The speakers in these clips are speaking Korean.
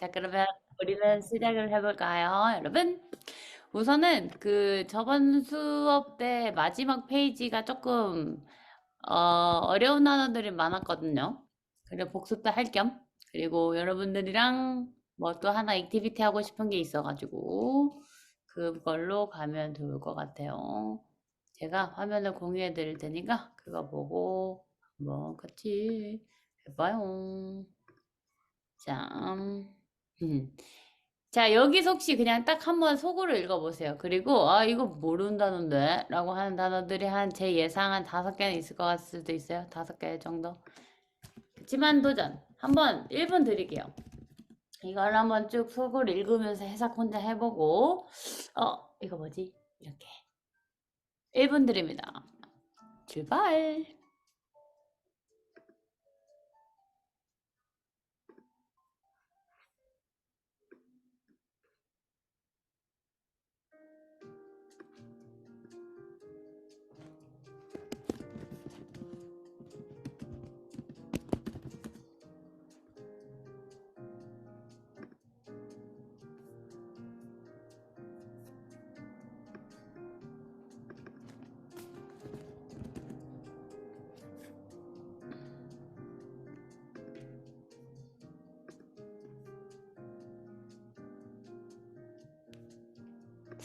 자, 그러면 우리는 시작을 해볼까요, 여러분? 우선은 그 저번 수업 때 마지막 페이지가 조금 어려운 단어들이 많았거든요. 그리고 복습도 할 겸, 그리고 여러분들이랑 뭐 또 하나 액티비티 하고 싶은 게 있어가지고 그걸로 가면 좋을 것 같아요. 제가 화면을 공유해 드릴 테니까 그거 보고 한번 같이 해봐요. 자, 자, 여기서 혹시 그냥 딱 한번 속으로 읽어보세요. 그리고, 아, 이거 모르는 단어인데? 라고 하는 단어들이 제 예상 한 5개는 있을 것 같을 수도 있어요. 5개 정도. 그치만 도전. 한번 1분 드릴게요. 이걸 한번 쭉 속으로 읽으면서 해석 혼자 해보고, 이거 뭐지? 이렇게. 1분 드립니다. 출발!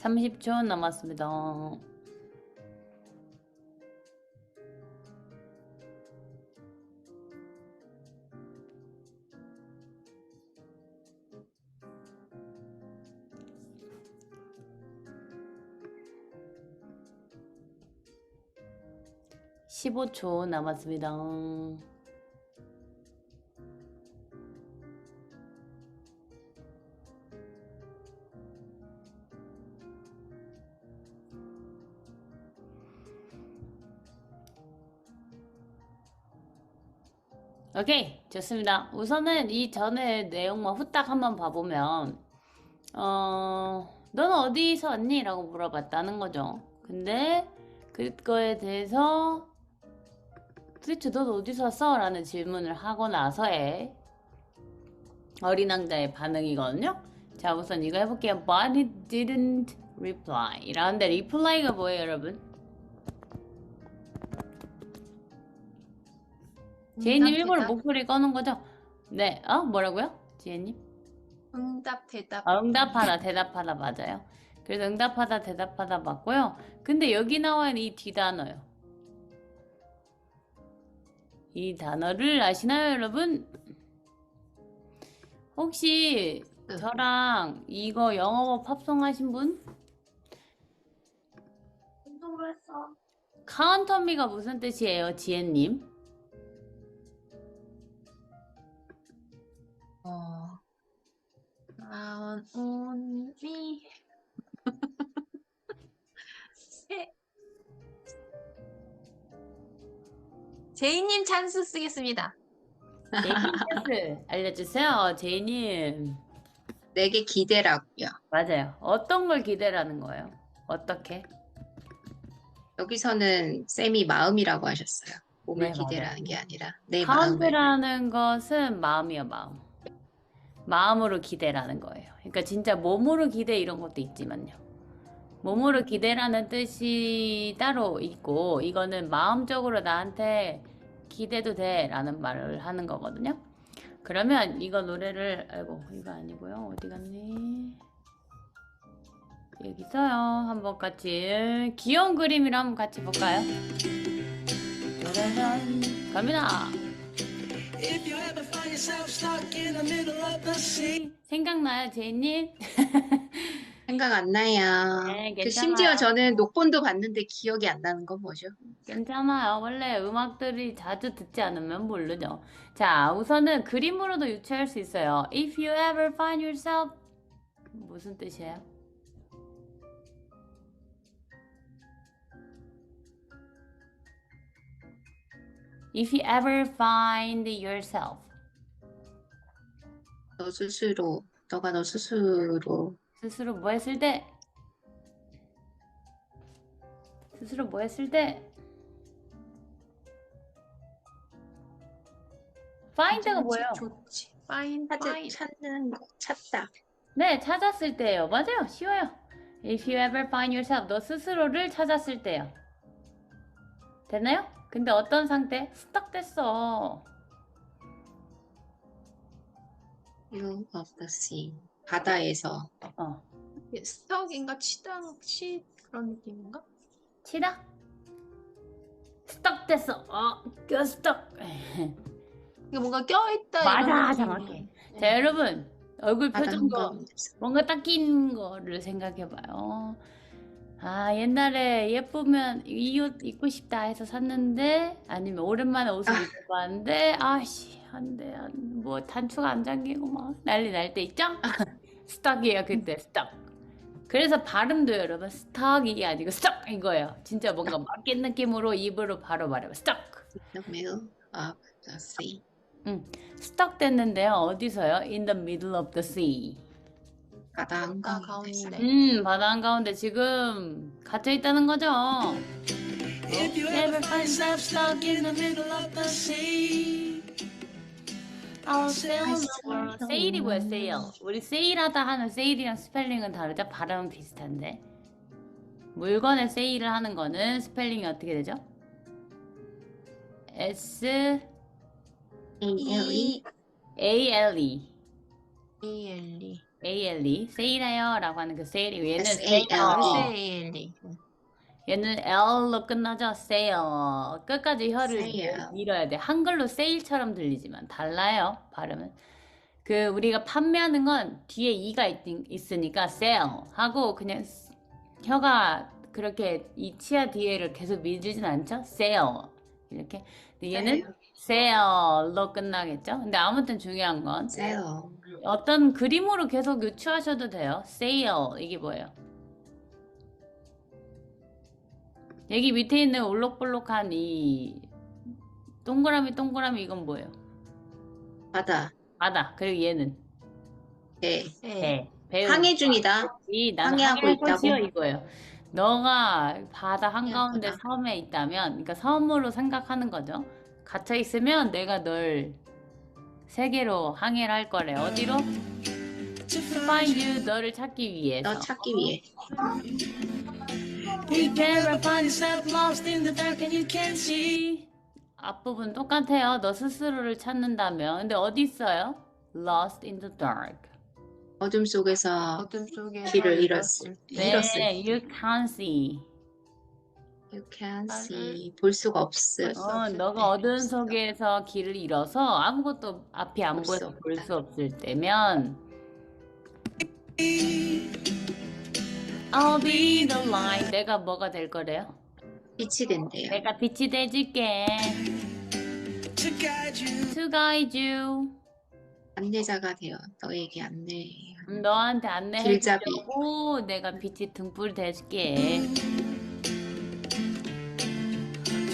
30초 남았습니다. 15초 남았습니다. 오케이, 좋습니다. 우선은 이 전에 내용만 후딱 한번 봐보면, 넌 어디서 왔니? 라고 물어봤다는 거죠. 근데 그거에 대해서 도대체 넌 어디서 왔어? 라는 질문을 하고 나서의 어린 왕자의 반응이거든요. 자, 우선 이거 해볼게요. But he didn't reply. 이라는데 reply가 뭐예요, 여러분? 제이님 일부러 대답. 목소리 꺼는 거죠? 네, 뭐라고요? 지혜님? 응답, 대답. 응답하다, 대답하다 맞아요. 그래서 응답하다, 대답하다 맞고요. 근데 여기 나와 있는 이 뒤단어요. 이 단어를 아시나요, 여러분? 혹시 저랑 이거 영어버 팝송 하신 분? 모르겠어. 카운터미가 무슨 뜻이에요, 지혜님? 언니. 제이님 찬스 쓰겠습니다. 제이님 찬스 알려주세요, 제이님. 내게 기대라고요. 맞아요. 어떤 걸 기대라는 거예요? 어떻게? 여기서는 쌤이 마음이라고 하셨어요. 몸을 네, 맞아요. 기대라는 게 아니라 내 마음을. 카운트라는 것은 마음이요, 마음. 마음으로 기대라는 거예요. 그러니까 진짜 몸으로 기대 이런 것도 있지만요. 몸으로 기대라는 뜻이 따로 있고, 이거는 마음적으로 나한테 기대도 돼 라는 말을 하는 거거든요. 그러면 이거 노래를, 아이고, 이거 아니고요. 어디 갔니? 여기 있어요. 한번 같이 귀여운 그림이랑 한번 같이 볼까요? 짜라란, 갑니다. 생각나요, 제이님? 생각 안 나요. 네, 심지어 괜찮아요. 저는 녹본도 봤는데 기억이 안 나는 건 뭐죠? 괜찮아요. 원래 음악들이 자주 듣지 않으면 모르죠. 자, 우선은 그림으로도 유추할 수 있어요. If you ever find yourself 무슨 뜻이에요? If you ever find yourself 너가 너 스스로 스스로 뭐 했을 때 스스로 뭐 했을 때 find가 뭐예요? 좋지. 찾는 거, 찾다. 네, 찾았을 때예요. 맞아요. 쉬워요. If you ever find yourself, 너 스스로를 찾았을 때요. 됐나요? 근데 어떤 상태? 스탁 됐어. View of the sea. 바다에서. 어, 스톡인가 그런 느낌인가? 치다? 스탁 됐어. 그 스탁. 이게 뭔가 껴있다 맞아, 이런 정확해. 느낌이에요. 자, 여러분. 얼굴 바다 표정도 한가운데서. 뭔가 딱 낀 거를 생각해봐요. 아, 옛날에 예쁘면 이 옷 입고 싶다 해서 샀는데, 아니면 오랜만에 옷을 입어봤는데, 아씨, 안 돼, 뭐 단추가 안 잠기고 막 난리 날 때 있죠? 스탁이에요, 그때 스탁. 그래서 발음도 여러분, 스탁이 아니고 스탁 이거예요. 진짜 뭔가 맡긴 느낌으로 입으로 바로 말해요. 스탁. The middle of the sea. 스탁 됐는데요. 어디서요? In the middle of the sea. 바다 바다 한가운데서. 가운데. 바다 한가운데 지금 갇혀 있다는 거죠. If you ever find yourself stuck in the middle of the sea, I'll sail the world. 세일이 뭐야, 세일? 우리 세일하다 하는 세일이랑 스펠링은 다르죠? 발음은 비슷한데. 물건에 세일을 하는 거는 스펠링이 어떻게 되죠? S A-L-E. A-L-E. ALE. A-L-E. 세일해요라고 하는 그 세일이고 얘는 S-A-L-E. SALE. 얘는 L로 끝나죠? 세일. 끝까지 혀를 세일. 밀어야 돼. 한글로 세일처럼 들리지만 달라요. 발음은. 그 우리가 판매하는 건 뒤에 E가 있으니까 sell 하고 그냥 혀가 그렇게 이 치아 뒤에를 계속 밀지진 않죠? sell 이렇게. 근데 얘는 sell로 끝나겠죠? 근데 아무튼 중요한 건 Sail. 어떤 그림으로 계속 유추하셔도 돼요. sail 이게 뭐예요? 여기 밑에 있는 올록볼록한 이 동그라미 이건 뭐예요? 바다. 바다. 그리고 얘는 배. 네. 배. 항해 중이다. 난 항해하고 항해할 있다고. 것이요 이거예요. 너가 바다 한가운데 항해하구나. 섬에 있다면, 그러니까 섬으로 생각하는 거죠. 갇혀 있으면 내가 널 세계로 항해를 할 거래. 어디로? To find you, 너를 찾기 위해서. 너 찾기 위해. if you ever find yourself lost in the dark and you can't see, 앞부분 똑같아요. 너 스스로를 찾는다면. 근데 어디 있어요? Lost in the dark. 어둠 속에서 어둠 속에 길을 잃었을 때. 네, 잃었을 때. you can't see. You can see. 볼 수가 없을. 너가 어두운 속에서 길을 잃어서 아무것도 앞이 안 볼 수 보여서 없다. 볼 수 없을 때면 I'll be the light. 내가 뭐가 될 거래요? 빛이 된대요. 내가 빛이 돼줄게. to guide you. To guide you. 안내자가 되어 너에게 안내. 너한테 길잡이. 안내해주려고 내가 빛이 등불이 돼줄게.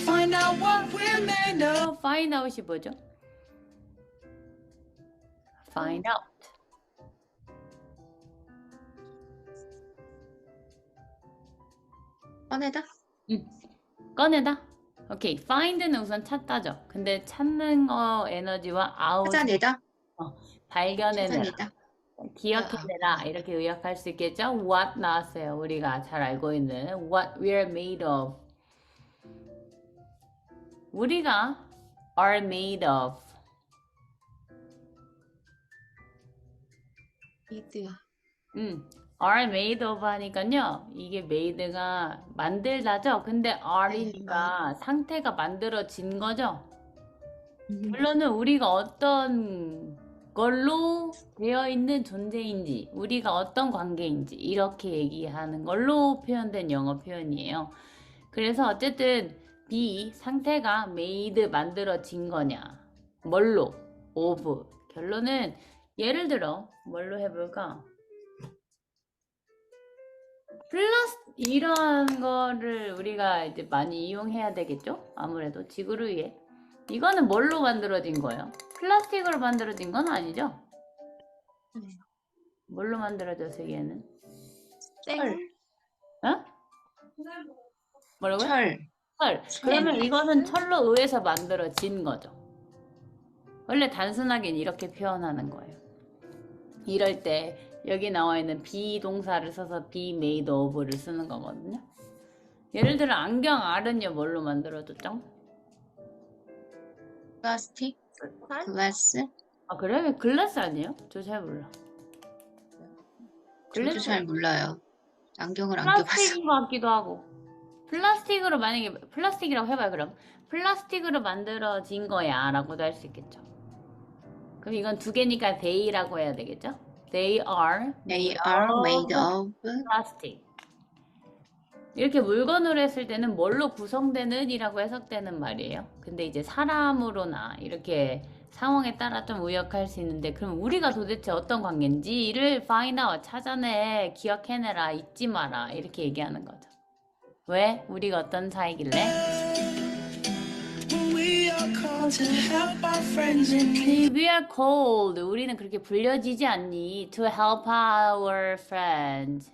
Find out what we're made of. Find out이 뭐죠? Find out. 꺼내다? 꺼내다. 오케이. Find는 우선 찾다죠. 근데 찾는 거 에너지와 out 찾아내다? 발견해내라. 찾아내다? 기억해내라. 이렇게 의역할 수 있겠죠? What 나왔어요. 우리가 잘 알고 있는 what we're made of. 우리가 are made of. 미드. are made of 하니까요. 이게 made가 만들다죠. 근데 are니까 상태가 만들어진 거죠. 물론은 우리가 어떤 걸로 되어 있는 존재인지, 우리가 어떤 관계인지 이렇게 얘기하는 걸로 표현된 영어 표현이에요. 그래서 어쨌든 be 상태가 made 만들어진 거냐, 뭘로? of. 결론은 예를 들어 뭘로 해볼까? 플러스 이런 거를 우리가 이제 많이 이용해야 되겠죠? 아무래도 지구를 위해. 이거는 뭘로 만들어진 거예요? 플라스틱으로 만들어진 건 아니죠? 네. 뭘로 만들어졌어요, 얘는? 땡. 어? 뭐라고요? 철. 철. 그러면 이거는 철로 의해서 만들어진 거죠. 원래 단순하게는 이렇게 표현하는 거예요. 이럴 때 여기 나와 있는 be 동사를 써서 be made of를 쓰는 거거든요. 예를 들어 안경 알은요 뭘로 만들어졌죠? 플라스틱, 글라스. 아 그래? 글라스 아니에요? 저 잘 몰라. 저도 글라스 잘 몰라요. 안경을 안 껴봐서. 플라스틱인 것 같기도 하고. 플라스틱으로 만약에 플라스틱이라고 해봐요. 그럼 플라스틱으로 만들어진 거야 라고도 할 수 있겠죠. 그럼 이건 두 개니까 they라고 해야 되겠죠? They are They are made of plastic. 이렇게 물건으로 했을 때는 뭘로 구성되는 이라고 해석되는 말이에요. 근데 이제 사람으로나 이렇게 상황에 따라 좀 의역할 수 있는데 그럼 우리가 도대체 어떤 관계인지를 find out, 찾아내, 기억해내라, 잊지 마라 이렇게 얘기하는 거죠. 왜? 우리가 어떤 사이길래? When we are called to help our friends in need. We are called. 우리는 그렇게 불려지지 않니? To help our friends.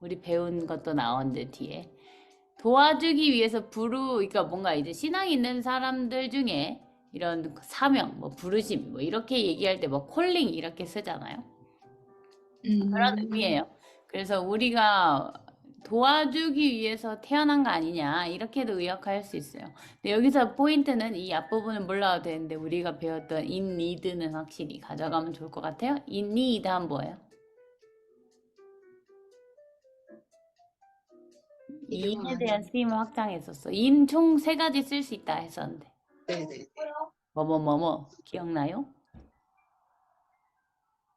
우리 배운 것도 나왔는데 뒤에 도와주기 위해서 그러니까 뭔가 이제 신앙이 있는 사람들 중에 이런 사명, 뭐 부르심, 뭐 이렇게 얘기할 때 뭐 콜링 이렇게 쓰잖아요. 그런 의미예요. 그래서 우리가 도와주기 위해서 태어난 거 아니냐 이렇게도 의역할 수 있어요. 근데 여기서 포인트는 이 앞부분을 몰라도 되는데 우리가 배웠던 in need는 확실히 가져가면 좋을 것 같아요. in need 한 뭐예요? in에 대한 쓰임을 확장했었어. in 총 3가지 쓸 수 있다 했었는데 네네. 뭐뭐 기억나요?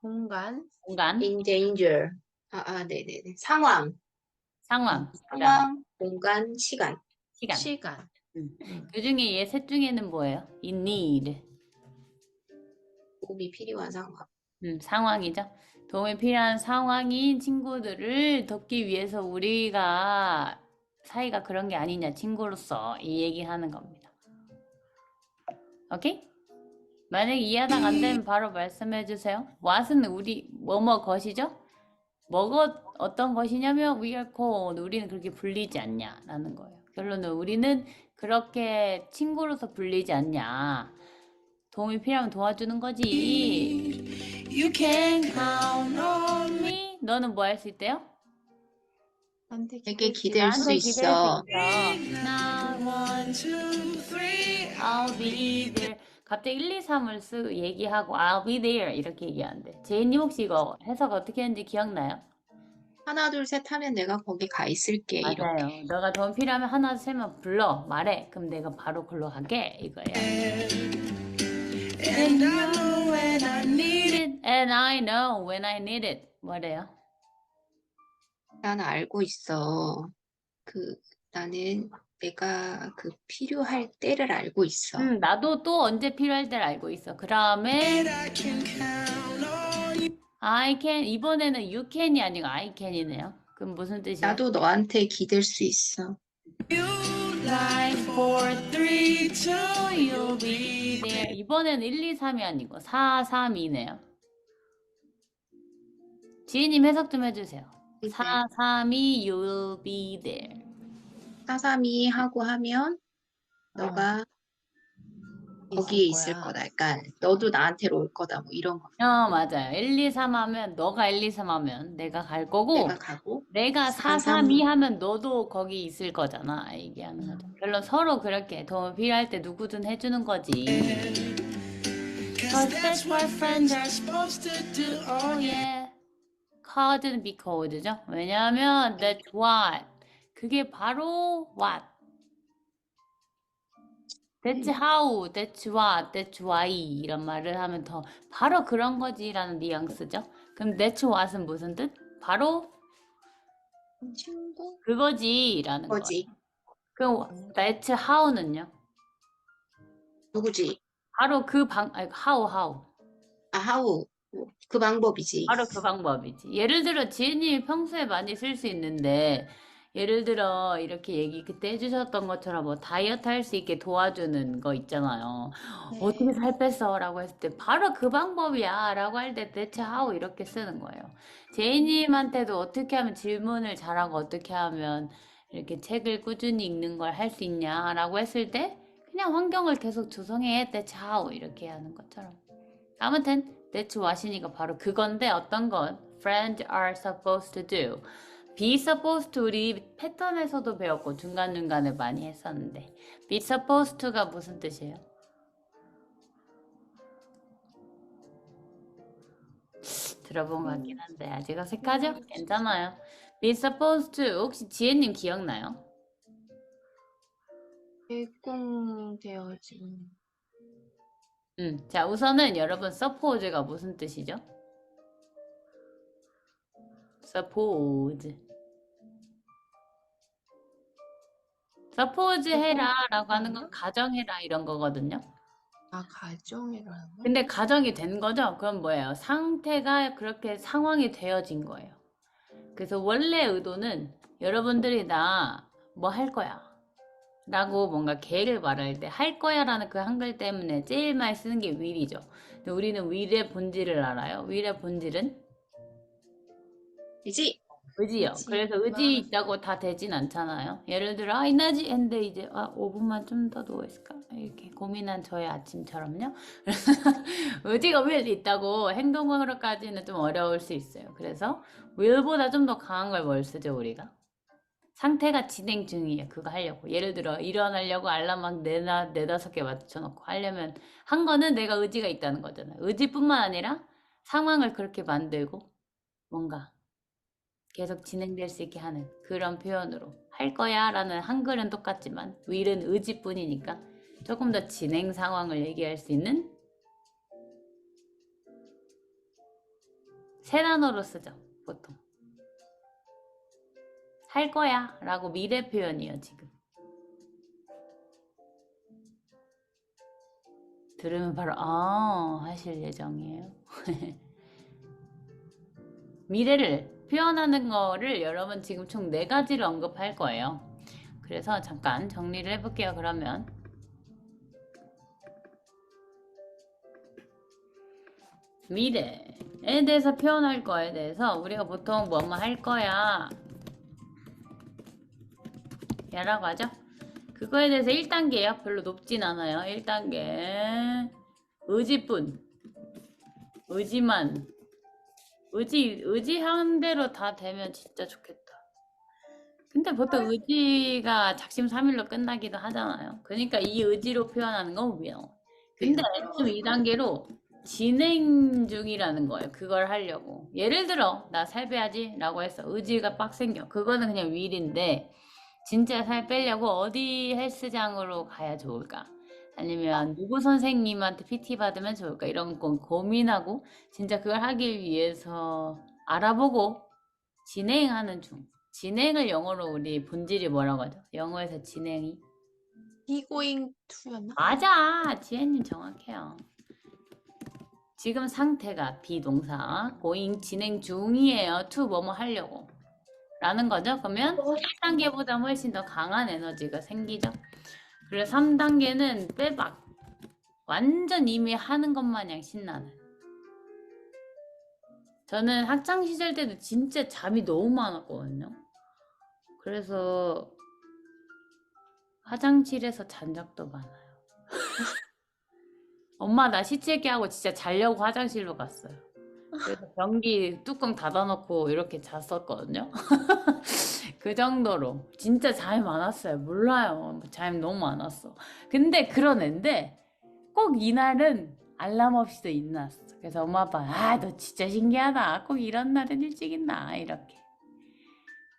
공간, 공간, In danger. 네네네. 상황, 상황, 상황, 공간, 시간. 시간. 시간. 그 중에 얘 셋 중에는 뭐예요? in need. 도움이 필요한 상황. 상황이죠. 도움이 필요한 상황인 친구들을 돕기 위해서 우리가 사이가 그런 게 아니냐, 친구로서 이 얘기하는 겁니다. 오케이? 만약에 이해하다가 안 되면 바로 말씀해 주세요. what은 우리 뭐뭐 것이죠? 뭐가 어떤 것이냐면 we are called. 우리는 그렇게 불리지 않냐라는 거예요. 결론은 우리는 그렇게 친구로서 불리지 않냐. 도움이 필요하면 도와주는 거지. You can count on me. 너는 뭐 할 수 있대요? 내게 기댈 수 나한테 있어. Now One, two, three. I'll be there. 갑자기 1, 2, 3을 쓰고 얘기하고 I'll be there 이렇게 얘기하는데 제이님 혹시 이거 해석 어떻게 했는지 기억나요? 하나, 둘, 셋 하면 내가 거기 가 있을게. 이렇게. 맞아요. 너가 도움 필요하면 하나 둘셋만 불러 말해. 그럼 내가 바로 글로 갈게 이거예요. And I know when I need it. And I know when I need it. 뭐래요? 나는 알고 있어. 나는 내가 필요할 때를 알고 있어. 나도 또 언제 필요할 때를 알고 있어. 그 다음에 And I can count on you. I can 이번에는 you can이 아니고 I can이네요. 그럼 무슨 뜻이야? 나도 너한테 기댈 수 있어. You lie 4, 3, 2. You'll be there. 이번에는 1, 2, 3이 아니고 4, 3, 2네요. 지혜님 해석 좀 해주세요. 4, 3, 2 you'll be there. 4, 3, 2 하고 하면 너가 거기에 있을 거야. 거다. 약간 너도 나한테로 올 거다. 뭐 이런 거. 맞아요. 1, 2, 3 하면 너가 1, 2, 3 하면 내가 갈 거고 내가 가고 내가 4, 4, 3, 2 하면 너도 거기 있을 거잖아. 얘기하는 거죠. 결론 서로 그렇게 도움 필요할 때 누구든 해주는 거지. Cause that's what friends are supposed to do. Oh yeah. Couldn't be cold죠. 왜냐하면 that's what. 그게 바로 what. That's how, that's what, that's why 이런 말을 하면 더 바로 그런 거지라는 뉘앙스죠. 그럼 that's what은 무슨 뜻? 바로 친구 그거지라는 거예요. 거지. 그럼 that's how는요? 누구지? 바로 how. how. 그 방법이지. 바로 그 방법이지. 예를 들어 지혜님이 평소에 많이 쓸 수 있는데 예를 들어 이렇게 얘기 그때 해주셨던 것처럼 뭐 다이어트 할 수 있게 도와주는 거 있잖아요. 어떻게 살 뺐어? 라고 했을 때 바로 그 방법이야 라고 할 때 대체 how 이렇게 쓰는 거예요. 제이님한테도 어떻게 하면 질문을 잘하고 어떻게 하면 이렇게 책을 꾸준히 읽는 걸 할 수 있냐 라고 했을 때 그냥 환경을 계속 조성해. That's how 이렇게 하는 것처럼. 아무튼 That's what이니까 바로 그건데 어떤 건 Friends are supposed to do. Be supposed to 우리 패턴에서도 배웠고 중간중간에 많이 했었는데 Be supposed to가 무슨 뜻이에요? 들어본 것 같긴 한데 아직 어색하죠? 괜찮아요. Be supposed to 혹시 지혜님 기억나요? 제공되어진. 자 우선은 여러분 suppose가 무슨 뜻이죠? suppose 해라 라고 하는 건 가정해라 이런 거거든요. 아, 가정이라는 거? 근데 가정이 된 거죠? 그럼 뭐예요? 상태가 그렇게 상황이 되어진 거예요. 그래서 원래 의도는 여러분들이 나 뭐 할 거야 라고 뭔가 계획을 말할 때 할 거야 라는 그 한글 때문에 제일 많이 쓰는 게 will이죠. 근데 우리는 will의 본질을 알아요. will의 본질은 이지? 의지요. 의지. 그래서 의지 있다고 다 되진 않잖아요. 예를 들어 이나지 했는데 이제 5분만 좀 더 누워있을까? 이렇게 고민한 저의 아침처럼요. 그래서 의지가 will 있다고 행동으로까지는 좀 어려울 수 있어요. 그래서 will보다 좀 더 강한 걸 뭘 쓰죠 우리가? 상태가 진행 중이에요. 그거 하려고. 예를 들어 일어나려고 알람 막 네다섯 개 맞춰놓고 하려면 한 거는 내가 의지가 있다는 거잖아요. 의지뿐만 아니라 상황을 그렇게 만들고 뭔가 계속 진행될 수 있게 하는 그런 표현으로 할 거야 라는 한글은 똑같지만 will은 의지뿐이니까 조금 더 진행 상황을 얘기할 수 있는 세 단어로 쓰죠 보통. 할 거야 라고 미래 표현이에요 지금. 들으면 바로 하실 예정이에요. 미래를 표현하는 거를 여러분 지금 총 4가지를 언급할 거예요. 그래서 잠깐 정리를 해볼게요. 그러면 미래에 대해서 표현할 거에 대해서 우리가 보통 뭐뭐 할 거야 야라고 하죠. 그거에 대해서 1단계요. 별로 높진 않아요. 1단계 의지뿐 의지만 의지한 대로 다 되면 진짜 좋겠다. 근데 보통 의지가 작심삼일로 끝나기도 하잖아요. 그러니까 이 의지로 표현하는 건 will. 근데 좀 2단계로 진행 중이라는 거예요. 그걸 하려고. 예를 들어 나 살 빼야지 라고 해서 의지가 빡 생겨. 그거는 그냥 will인데 진짜 살 빼려고 어디 헬스장으로 가야 좋을까? 아니면 누구 선생님한테 PT 받으면 좋을까? 이런 건 고민하고 진짜 그걸 하기 위해서 알아보고 진행하는 중. 진행을 영어로 우리 본질이 뭐라고 하죠? 영어에서 진행이? Be going to였나? 맞아! 지혜님 정확해요. 지금 상태가 비동사, going 진행 중이에요. to 뭐뭐 하려고. 라는 거죠. 그러면 1단계보다 훨씬 더 강한 에너지가 생기죠. 그래서 3단계는 빼박. 완전 이미 하는 것 마냥 신나는. 저는 학창시절 때도 진짜 잠이 너무 많았거든요. 그래서 화장실에서 잔 적도 많아요. 엄마 나 시체기 하고 진짜 자려고 화장실로 갔어요. 그래서 변기 뚜껑 닫아놓고 이렇게 잤었거든요. 그 정도로 진짜 잠이 많았어요. 몰라요. 잠이 너무 많았어. 근데 그런 앤데 꼭 이날은 알람 없이도 일어났어. 그래서 엄마 아빠 너 진짜 신기하다. 꼭 이런 날은 일찍 있나 이렇게.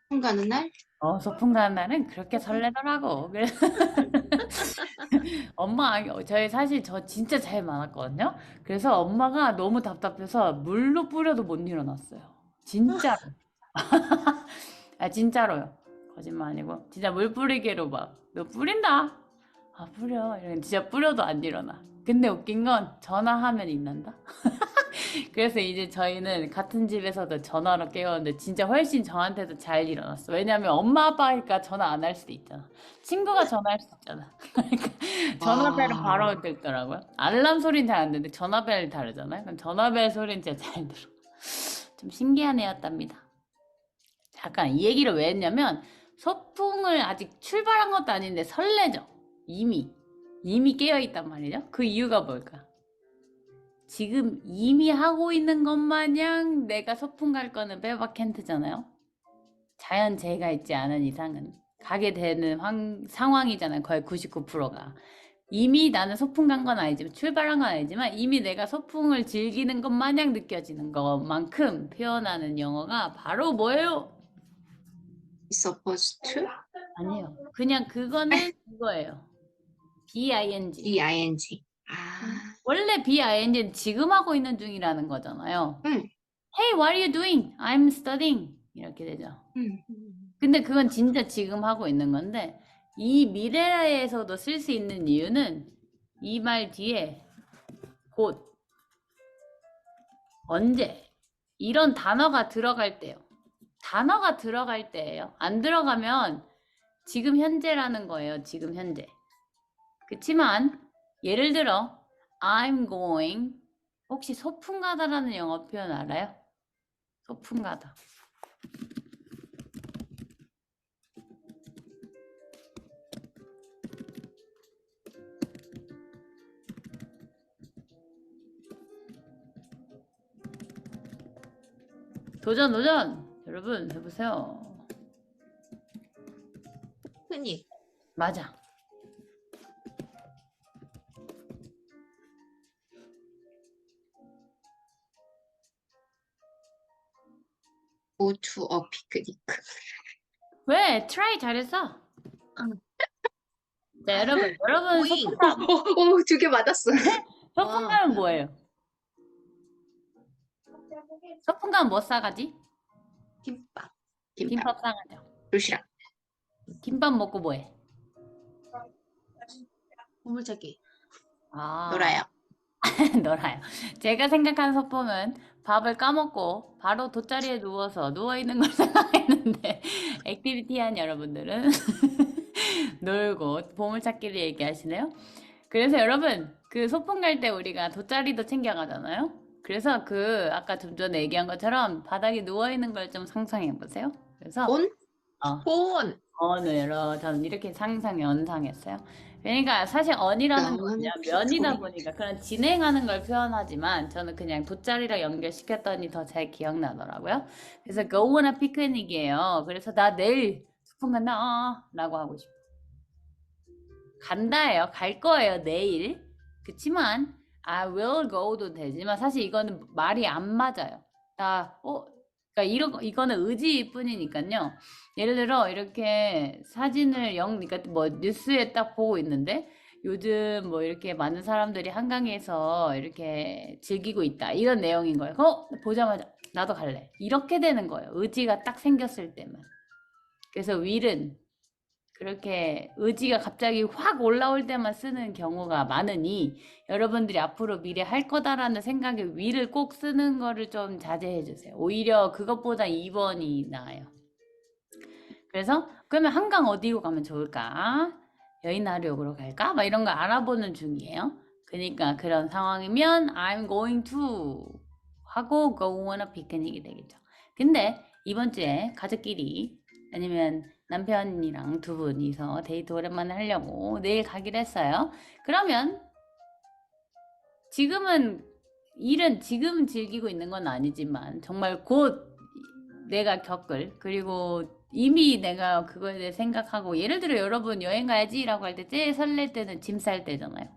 소풍 가는 날? 소풍 가는 날은 그렇게 설레더라고. 그래서 엄마, 사실 저 진짜 잠이 많았거든요. 그래서 엄마가 너무 답답해서 물로 뿌려도 못 일어났어요. 진짜로. 진짜로요. 거짓말 아니고. 진짜 물 뿌리개로 막, 너 뿌린다. 뿌려. 이러면 진짜 뿌려도 안 일어나. 근데 웃긴 건 전화하면 일어난다. 그래서 이제 저희는 같은 집에서도 전화로 깨우는데 진짜 훨씬 저한테도 잘 일어났어. 왜냐면 엄마 아빠니까 전화 안 할 수도 있잖아. 친구가 전화할 수 있잖아. 그러니까 전화벨은 바로 듣더라고요. 알람 소리는 잘 안 듣는데 전화벨이 다르잖아요. 그럼 전화벨 소리는 진짜 잘 들어. 좀 신기한 애였답니다. 잠깐 이 얘기를 왜 했냐면 소풍을 아직 출발한 것도 아닌데 설레죠. 이미. 이미 깨어있단 말이죠. 그 이유가 뭘까? 지금 이미 하고 있는 것 마냥 내가 소풍 갈 거는 빼박캔트잖아요. 자연 재해가 있지 않은 이상은 가게 되는 상황이잖아요. 거의 99%가. 이미 나는 소풍 간 건 아니지만 출발한 건 아니지만 이미 내가 소풍을 즐기는 것 마냥 느껴지는 것만큼 표현하는 영어가 바로 뭐예요? supposed to 아니에요. 그냥 그거는 그거예요. BING. D-I-N-G. 아, 원래 BING는 지금 하고 있는 중이라는 거잖아요. 응. Hey, what are you doing? I'm studying. 이렇게 되죠. 응. 근데 그건 진짜 지금 하고 있는 건데 이 미래에서도 쓸 수 있는 이유는 이 말 뒤에 곧, 언제 이런 단어가 들어갈 때요. 단어가 들어갈 때예요. 안 들어가면 지금 현재라는 거예요. 지금 현재. 그치만 예를 들어 I'm going 혹시 소풍 가다라는 영어 표현 알아요? 소풍 가다. 도전 도전! 여러분 해보세요. 흔히. 맞아. go to a picnic. 왜? 트라이 잘했어. 자, 여러분 going. 소풍 가, 두 개 맞았어. 소풍 가면 뭐예요? 소풍 가면 뭐 싸가지? 김밥. 김밥 싸가죠. 도시락. 김밥 먹고 뭐해? 보물찾기. 아, 놀아요. 놀아요. 제가 생각하는 소풍은 밥을 까먹고 바로 돗자리에 누워서 누워있는 걸 생각했는데 액티비티한 여러분들은 놀고 보물찾기를 얘기하시네요. 그래서 여러분 그 소풍 갈 때 우리가 돗자리도 챙겨가잖아요. 그래서 그 아까 좀 전에 얘기한 것처럼 바닥에 누워있는 걸 좀 상상해 보세요. 그래서 본? 본. 언으로 저는 이렇게 연상했어요. 그러니까 사실 언이라는 건 그냥 면이다 보니까 그런 진행하는 걸 표현하지만 저는 그냥 돗자리랑 연결시켰더니 더 잘 기억나더라고요. 그래서 go on a picnic이에요. 그래서 나 내일 소풍 간다 라고 하고 싶어요. 간다예요. 갈 거예요. 내일. 그치만 I will go도 되지만 사실 이거는 말이 안 맞아요. 그러니까 이거는 의지뿐이니까요. 예를 들어 이렇게 사진을 그러니까 뭐 뉴스에 딱 보고 있는데 요즘 뭐 이렇게 많은 사람들이 한강에서 이렇게 즐기고 있다 이런 내용인 거예요. 보자마자 나도 갈래. 이렇게 되는 거예요. 의지가 딱 생겼을 때만. 그래서 will은 그렇게 의지가 갑자기 확 올라올 때만 쓰는 경우가 많으니 여러분들이 앞으로 미래 할 거다라는 생각에 will을 꼭 쓰는 거를 좀 자제해 주세요. 오히려 그것보다 2번이 나아요. 그래서 그러면 한강 어디로 가면 좋을까? 여의나루역으로 갈까? 막 이런 거 알아보는 중이에요. 그러니까 그런 상황이면 I'm going to 하고 go on a picnic이 되겠죠. 근데 이번 주에 가족끼리 아니면 남편이랑 두 분이서 데이트 오랜만에 하려고 내일 가기로 했어요. 그러면 지금은 일은 지금 즐기고 있는 건 아니지만 정말 곧 내가 겪을 그리고 이미 내가 그거에 대해 생각하고 예를 들어 여러분 여행 가야지라고 할 때 제일 설렐 때는 짐 쌀 때잖아요.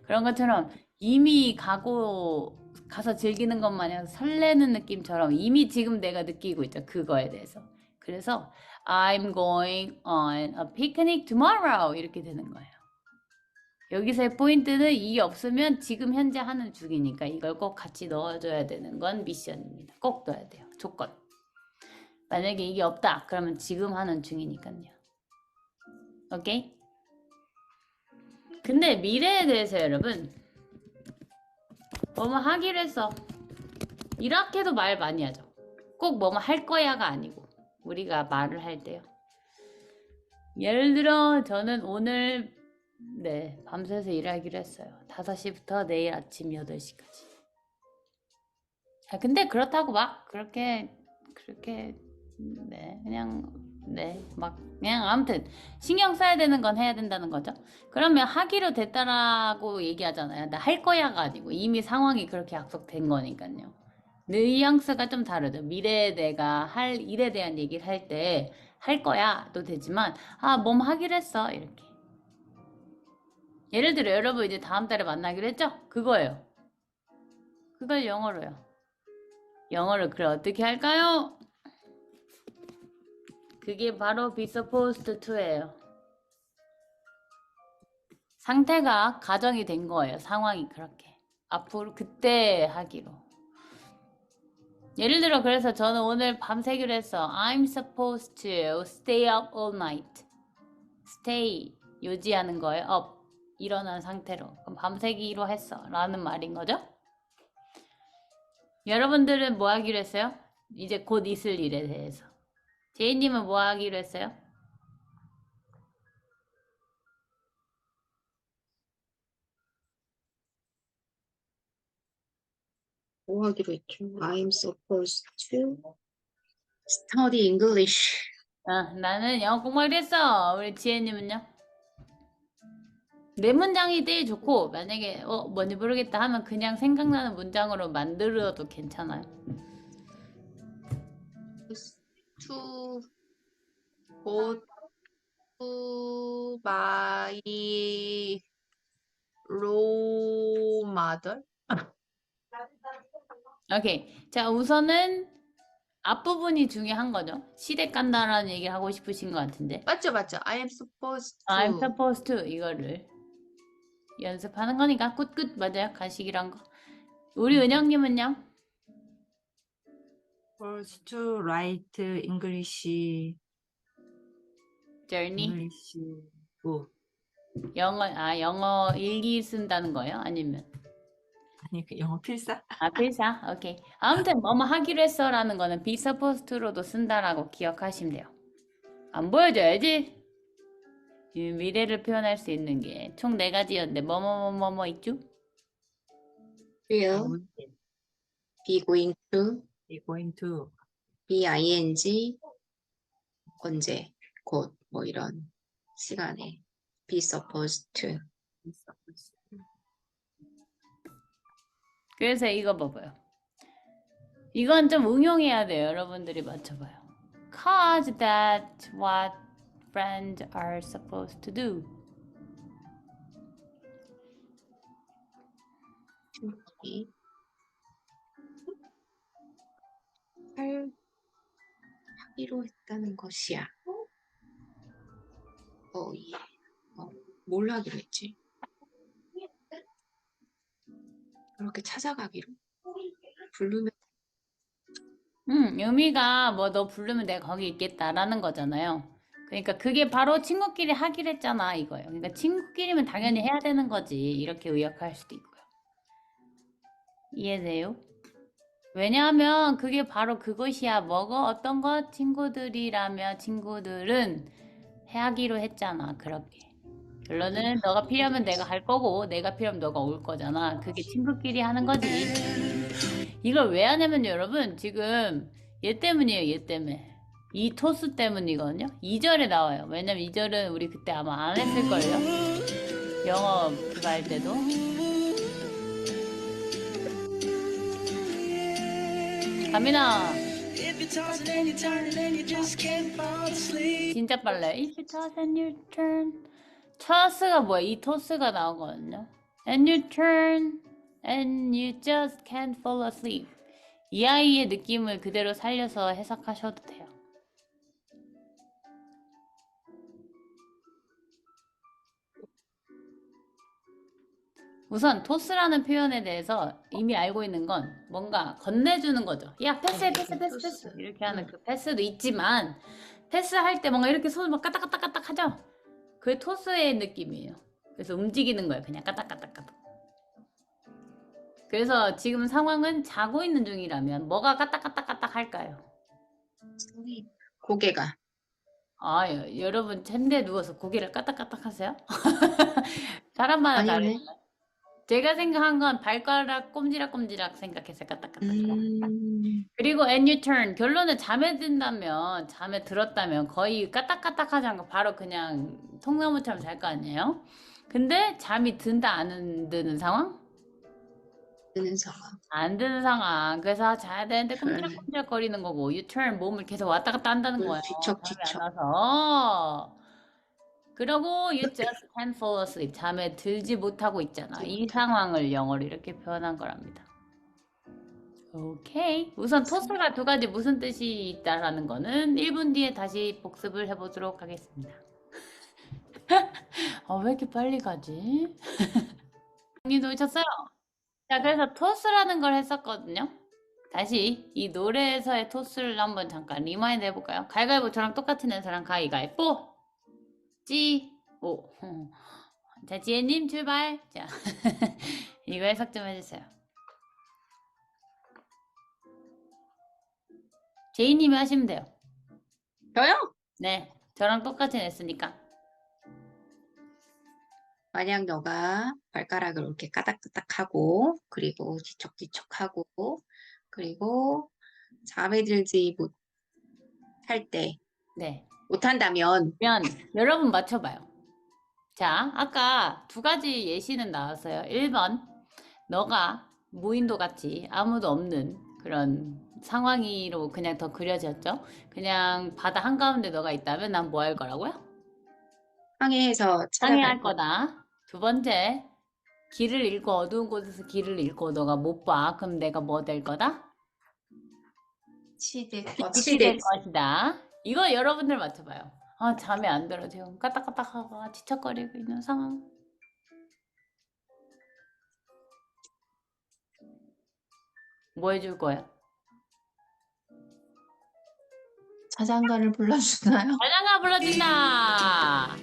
그런 것처럼 이미 가서 즐기는 것 마냥 설레는 느낌처럼 이미 지금 내가 느끼고 있죠. 그거에 대해서. 그래서 I'm going on a picnic tomorrow 이렇게 되는 거예요. 여기서의 포인트는 이게 없으면 지금 현재 하는 중이니까 이걸 꼭 같이 넣어줘야 되는 건 미션입니다. 꼭 넣어야 돼요. 조건. 만약에 이게 없다 그러면 지금 하는 중이니까요. 오케이? 근데 미래에 대해서 여러분 뭐뭐 하기로 했어 이렇게도 말 많이 하죠. 꼭 뭐뭐 할 거야가 아니고 우리가 말을 할 때요. 예를 들어 저는 오늘 밤새서 일하기로 했어요. 5시부터 내일 아침 8시까지. 근데 그렇다고 막 그렇게 그냥 네, 막 그냥 아무튼 신경 써야 되는 건 해야 된다는 거죠. 그러면 하기로 됐다라고 얘기하잖아요. 나 할 거야가 아니고 이미 상황이 그렇게 약속된 거니까요. 뉘앙스가 좀 다르죠. 미래에 내가 할 일에 대한 얘기를 할 때 할 거야도 되지만 몸 하기로 했어 이렇게. 예를 들어 여러분 이제 다음 달에 만나기로 했죠? 그거예요. 그걸 영어로요. 영어를 그래 어떻게 할까요? 그게 바로 be supposed to예요. 상태가 가정이 된 거예요. 상황이 그렇게. 앞으로 그때 하기로. 예를 들어 그래서 저는 오늘 밤새기로 했어. I'm supposed to stay up all night. stay 유지하는 거예요. up 일어난 상태로. 그럼 밤새기로 했어. 라는 말인 거죠. 여러분들은 뭐 하기로 했어요? 이제 곧 있을 일에 대해서. 제이님은 뭐 하기로 했어요? 뭐 하기로 했죠? I'm supposed to study English. 나는 영어 공부하기로 했어. 우리 지혜님은요? 네 문장이 제일 좋고 만약에 뭔지 모르겠다 하면 그냥 생각나는 문장으로 만들어도 괜찮아요. To go to my role model. 오케이. 자, 우선은 앞부분이 중요한 거죠. 시댁 간다라는 얘기를 하고 싶으신 것 같은데. 맞죠, 맞죠. I am supposed to. I'm supposed to 이거를 연습하는 거니까 굿굿 맞아요. 가식이란 거. 우리 은영님은요? Supposed to write English journey book. 영어 일기 쓴다는 거예요? 아니면 아니 그 영어 필사? 필사? 오케이. 아무튼 뭐뭐 하기로 했어라는 거는 be supposed to로도 쓴다라고 기억하시면 돼요. 안 보여줘야지. 이 미래를 표현할 수 있는 게 총 4가지였는데 뭐뭐뭐뭐 있죠? will be going to Be going to be ing 언제 곧 뭐 이런 시간에 be supposed to be supposed to. 그래서 이거 봐봐요. 이건 좀 응용해야 돼요. 여러분들이 맞춰봐요. Cause that's what friends are supposed to do. 이 하기로 했다는 것이야. 예. 뭘 하기로 했지? 그렇게 찾아가기로? 부르면 의미가 뭐 너 부르면 내가 거기 있겠다라는 거잖아요. 그러니까 그게 바로 친구끼리 하기로 했잖아 이거예요. 그러니까 친구끼리면 당연히 해야 되는 거지. 이렇게 의역할 수도 있고요. 이해돼요? 왜냐하면 그게 바로 그것이야. 뭐가 어떤 것? 친구들이라면 친구들은 하기로 했잖아. 그렇게. 결론은 너가 필요하면 내가 할 거고 내가 필요하면 너가 올 거잖아. 그게 친구끼리 하는 거지. 이걸 왜 하냐면 여러분 지금 얘 때문이에요. 얘 때문에. 이 토스 때문이거든요. 2절에 나와요. 왜냐면 2절은 우리 그때 아마 안 했을걸요. 영어 그거 할 때도. 갑니다. If you toss it and you turn it and you just can't fall asleep. 진짜 빨라요. If you toss and you turn. toss가 뭐야? 이 토스가 나오거든요. And you turn and you just can't fall asleep. 이 아이의 느낌을 그대로 살려서 해석하셔도 돼요. 우선 토스라는 표현에 대해서 이미 알고 있는 건 뭔가 건네주는 거죠. 야 패스해 패스 패스 패스 이렇게 하는 그 패스도 있지만 패스할 때 뭔가 이렇게 손을 막 까딱까딱까딱 하죠. 그게 토스의 느낌이에요. 그래서 움직이는 거예요. 그냥 까딱까딱까딱. 그래서 지금 상황은 자고 있는 중이라면 뭐가 까딱까딱까딱 할까요? 고개가 여러분 침대에 누워서 고개를 까딱까딱 하세요? 사람마다 아니네. 다르죠. 제가 생각한 건 발가락 꼼지락꼼지락 생각했어요. 까딱까딱. 그리고 and you turn. 결론은 잠에 든다면, 잠에 들었다면 거의 까딱까딱 하지 않고 바로 그냥 통나무처럼 잘 거 아니에요? 근데 잠이 든다, 안 드는 상황? 드는 상황. 안 드는 상황. 그래서 자야 되는데 turn. 꼼지락꼼지락 거리는 거고, you turn 몸을 계속 왔다 갔다 한다는 거예요. 뒤척, 잠이 안 뒤척. 와서. 그러고 you just can't fall asleep. 잠에 들지 못하고 있잖아. 이 상황을 영어로 이렇게 표현한 거랍니다. 오케이. 우선 토스가 두 가지 무슨 뜻이 있다라는 거는 1분 뒤에 다시 복습을 해보도록 하겠습니다. 왜 이렇게 빨리 가지? 님도 오셨어요? 자, 그래서 토스라는 걸 했었거든요. 다시 이 노래에서의 토스를 한번 잠깐 리마인드 해볼까요? 가위바위보 저랑 똑같은 애서랑 가위바위보 찌오. 자, 지혜님 출발. 자, 이거 해석 좀 해주세요. 제이님이 하시면 돼요. 저요? 네, 저랑 똑같이 냈으니까. 만약 너가 발가락을 이렇게 까닥까닥하고 그리고 뒤척뒤척하고 그리고 잠에 들지 못할 때 네, 못한다면 그러면 여러분 맞춰봐요. 자, 아까 두 가지 예시는 나왔어요. 1번, 너가 무인도 같이 아무도 없는 그런 상황으로 그냥 더 그려졌죠? 그냥 바다 한가운데 너가 있다면 난 뭐 할 거라고요? 항해해서 항해할 찾아갈 거. 거다. 두 번째, 길을 잃고 어두운 곳에서 길을 잃고 너가 못 봐. 그럼 내가 뭐 될 거다? 치대 빛이 될 것이다. 이거 여러분들 맞춰봐요. 잠이 안 들어. 지금 까딱까딱하고 뒤척거리고 있는 상황. 뭐 해줄 거예요? 자장가를 불러주나요? 자장가 불러준다.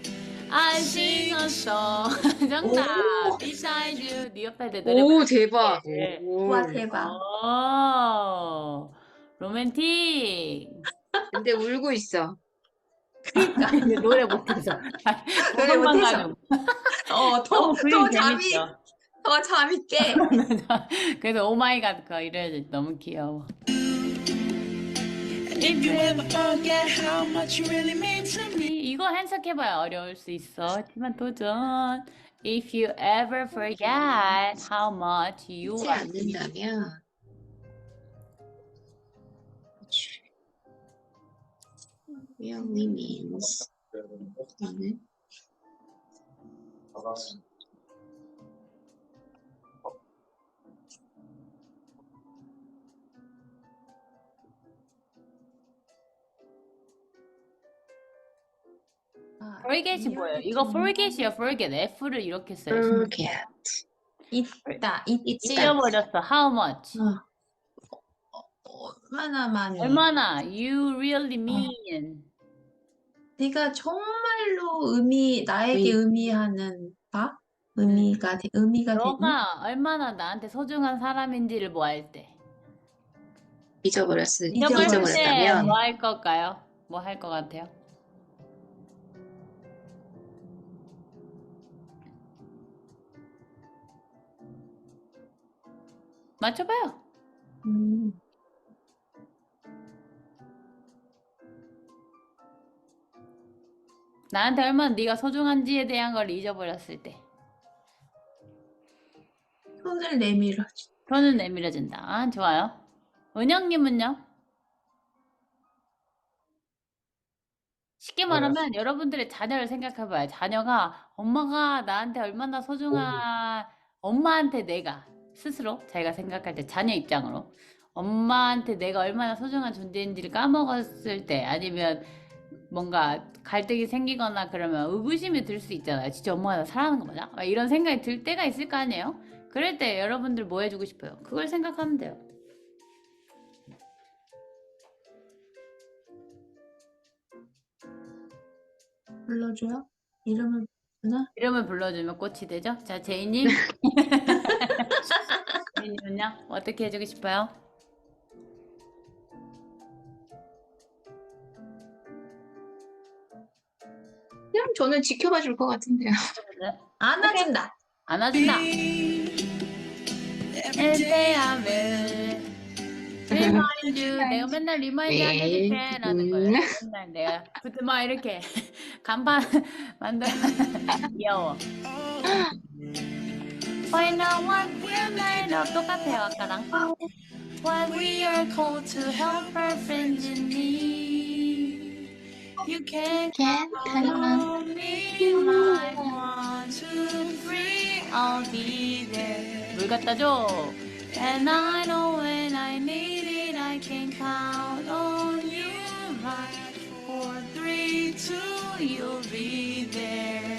I sing a song. 정답. Beside you. 네 옆에 내 노래 오 대박. 네. 오. 와 대박. 로맨틱. 근데 울고 있어. 근데 노래 못해서. 노래 도망만 못해서. 가는. 더 그림 잠이 재밌죠. 더 잠이 깨. 그래서 오마이갓 거 이래야지. 너무 귀여워. If you ever forget how much you really mean to me. 이거 해석해봐야 어려울 수 있어. 하지만 도전. If you ever forget how much you 잊지 are mean. 않는다면 really means 너는 forget이 뭐예요? 이거 forget이야, forget. F를 이렇게 써요. forget. 있다 있지. 잊어버렸어. How much? 얼마나 많이. 얼마나? You really mean. 네가 정말로 나에게 의- 의미하는 바? 의미가 되는? 너가 얼마나 나한테 소중한 사람인지를 뭐 할 때? 잊어버렸을 잊어버렸을 때 잊어버렸다면 뭐 할 걸까요? 뭐 할 것 같아요? 맞춰봐요. 나한테 얼마나 네가 소중한지에 대한 걸 잊어버렸을 때. 손을 내밀어. 손을 내밀어준다. 좋아요. 은영님은요? 쉽게 말하면 여러분들의 자녀를 생각해봐요. 자녀가 엄마가 나한테 얼마나 소중한, 엄마한테 내가 스스로 자기가 생각할 때 자녀 입장으로 엄마한테 내가 얼마나 소중한 존재인지를 까먹었을 때 아니면 뭔가 갈등이 생기거나 그러면 의구심이 들 수 있잖아요. 진짜 엄마가 나 사랑하는 거 맞아? 막 이런 생각이 들 때가 있을 거 아니에요? 그럴 때 여러분들 뭐 해주고 싶어요? 그걸 생각하면 돼요. 불러줘요? 이름을 부르나? 이름을 불러주면 꽃이 되죠? 자, 제이님. 제이님은요? 어떻게 해주고 싶어요? 그냥 저는 지켜봐 줄 것 같은데요. 안아준다. 안아준다. Be And day I will remind you. 내가 맨날 리마인드 해줄게 라는 거예요. 맨날 내가 붙마 이렇게 간판 만들어. 귀여워. Why no one will made up. 똑같아요 아까랑. When we are called to help our friends in need, you can count on me like 1, 2, 3, I'll be there. 물 갖다 줘. And I know when I need it, I can count on you like 4, 3, 2, you'll be there.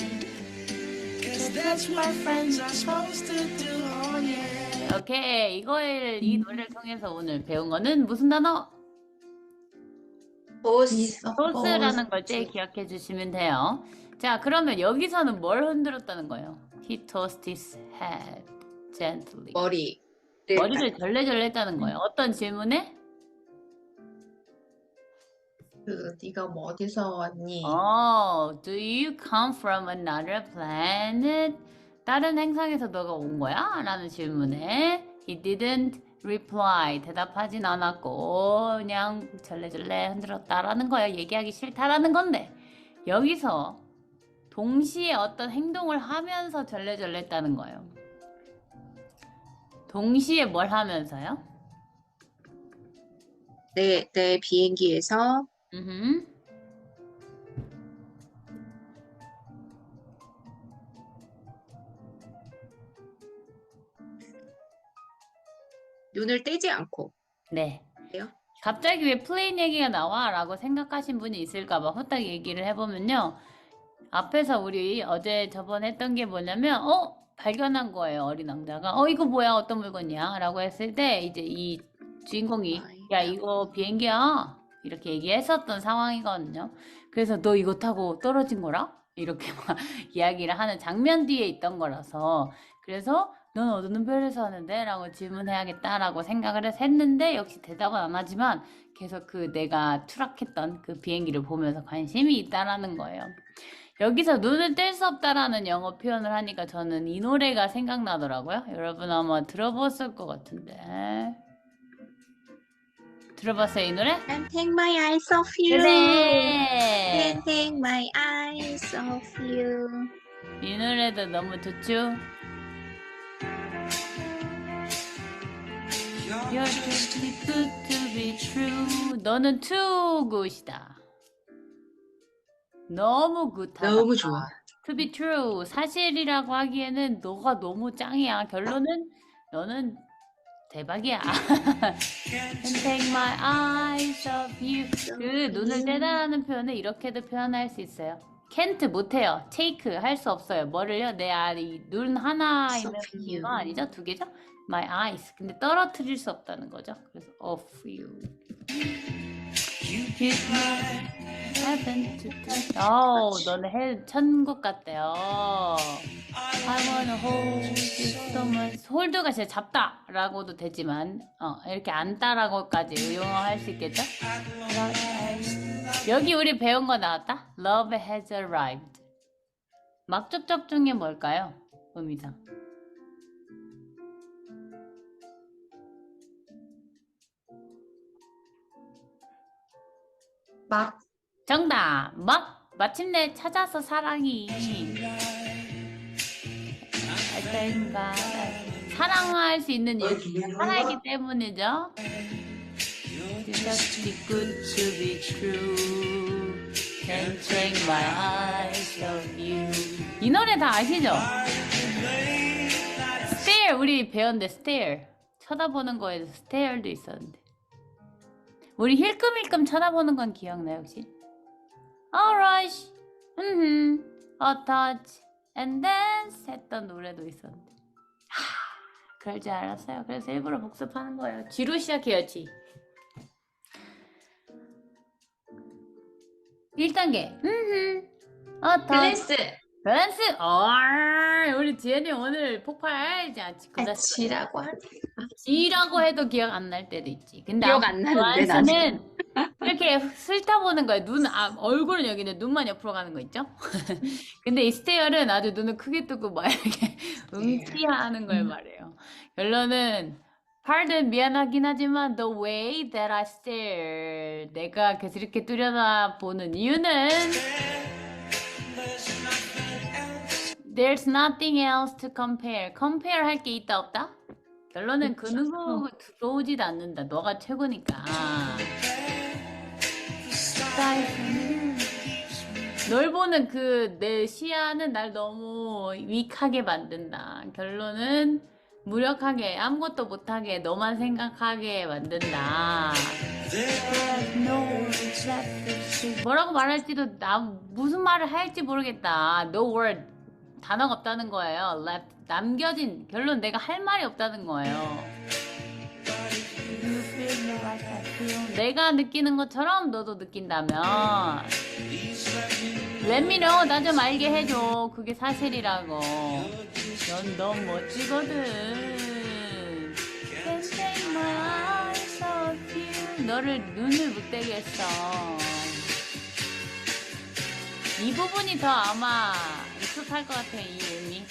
'Cause that's what friends are supposed to do, oh yeah. 오케이, 이 노래를 통해서 오늘 배운 거는 무슨 단어? 보스. 소스라는 걸 제일 기억해 주시면 돼요. 자, 그러면 여기서는 뭘 흔들었다는 거예요? He tossed his head gently. 머리를 절레절레 했다는 거예요. 어떤 질문에? 네가 뭐 어디서 왔니? Do you come from another planet? 다른 행성에서 너가 온 거야? 라는 질문에 He didn't reply. 대답하진 않았고 그냥 절레절레 흔들었다라는 거예요. 얘기하기 싫다라는 건데 여기서 동시에 어떤 행동을 하면서 절레절레 했다는 거예요. 동시에 뭘 하면서요? 내 비행기에서 눈을 떼지 않고. 네. 그래요? 갑자기 왜 플레인 얘기가 나와? 라고 생각하신 분이 있을까봐 후딱 얘기를 해보면요. 앞에서 우리 저번에 했던 게 뭐냐면 발견한 거예요. 어린 왕자가 이거 뭐야? 어떤 물건이야? 라고 했을 때 이제 이 주인공이 야 이거 비행기야 이렇게 얘기했었던 상황이거든요. 그래서 너 이거 타고 떨어진 거라? 이렇게 막 이야기를 하는 장면 뒤에 있던 거라서 그래서 넌 어느 별에서 하는데? 라고 질문해야겠다라고 생각을 해서 했는데 역시 대답은 안 하지만 계속 내가 추락했던 그 비행기를 보면서 관심이 있다라는 거예요. 여기서 눈을 뗄 수 없다라는 영어 표현을 하니까 저는 이 노래가 생각나더라고요. 여러분 아마 들어봤을 것 같은데. 들어봤어요 이 노래? Can't take my eyes off you. 그래. Can't take my eyes off you. 이 노래도 너무 좋죠? You're too good to be true. 너는 too good이다. 너무 굿하다. 너무 좋아. To be true. 사실이라고 하기에는 너가 너무 짱이야. 결론은 너는 대박이야. Can't take my eyes off you. 그 눈을 떼다라는 표현을 이렇게도 표현할 수 있어요. can't 못해요. take 할 수 없어요. 뭐를요? 눈 하나 있는 거 아니죠? 두 개죠? My eyes. 근데 떨어뜨릴 수 없다는 거죠. 그래서 off you. Heaven to touch. 너는 천국 같대요. I wanna hold you so much. 홀드가 진짜 잡다라고도 되지만 이렇게 안다라고까지 응용할 수 있겠죠? 여기 우리 배운 거 나왔다. Love has arrived. 막접적 중에 뭘까요? 의미상. 막 정답. 마침내 찾아서 사랑이. 사랑할 수 있는 이유가 살아있기 때문이죠. Just be good to be true. Can't take my eyes off you. 이 노래 다 아시죠? Stare 우리 배웠는데 stare 쳐다보는 거에서 stare도 있었는데 우리 힐끔힐끔 쳐다보는 건 기억나요 혹시? Alright, a touch and dance 했던 노래도 있었는데 그럴 줄 알았어요. 그래서 일부러 복습하는 거예요. G로 시작해요. G 1단계 a touch 밸런스. 밸런스. 우리 지연이 오늘 폭발하지 않지? G라고 하지. G라고 해도 기억 안 날 때도 있지. 근데 기억 안 나는데, 나는. 밸런스는 이렇게 훑어보는 거예요. 얼굴은 여기인데 눈만 옆으로 가는 거 있죠? 근데 이 스테어는 아주 눈을 크게 뜨고 막 이렇게 응시하는 걸 말해요. 결론은 Pardon, 미안하긴 하지만 the way that I stare, 내가 계속 이렇게 뚜려다보는 이유는 There's nothing else to compare. compare 할 게 있다 없다? 결론은 그 누구 들어오지도 않는다. 너가 최고니까. 널 보는 그 내 시야는 날 너무 위크하게 만든다. 결론은 무력하게 아무것도 못하게 너만 생각하게 만든다. 뭐라고 말할지도 나 무슨 말을 할지 모르겠다. No word 단어가 없다는 거예요. left 남겨진 결론 내가 할 말이 없다는 거예요. 내가 느끼는 것처럼 너도 느낀다면 Let me know. 나 좀 알게 해줘. 그게 사실이라고. 넌 너무 멋지거든. Can't take my eyes off you. 너를 눈을 못 떼겠어. 이 부분이 더 아마 익숙할 것 같아. 이 의미.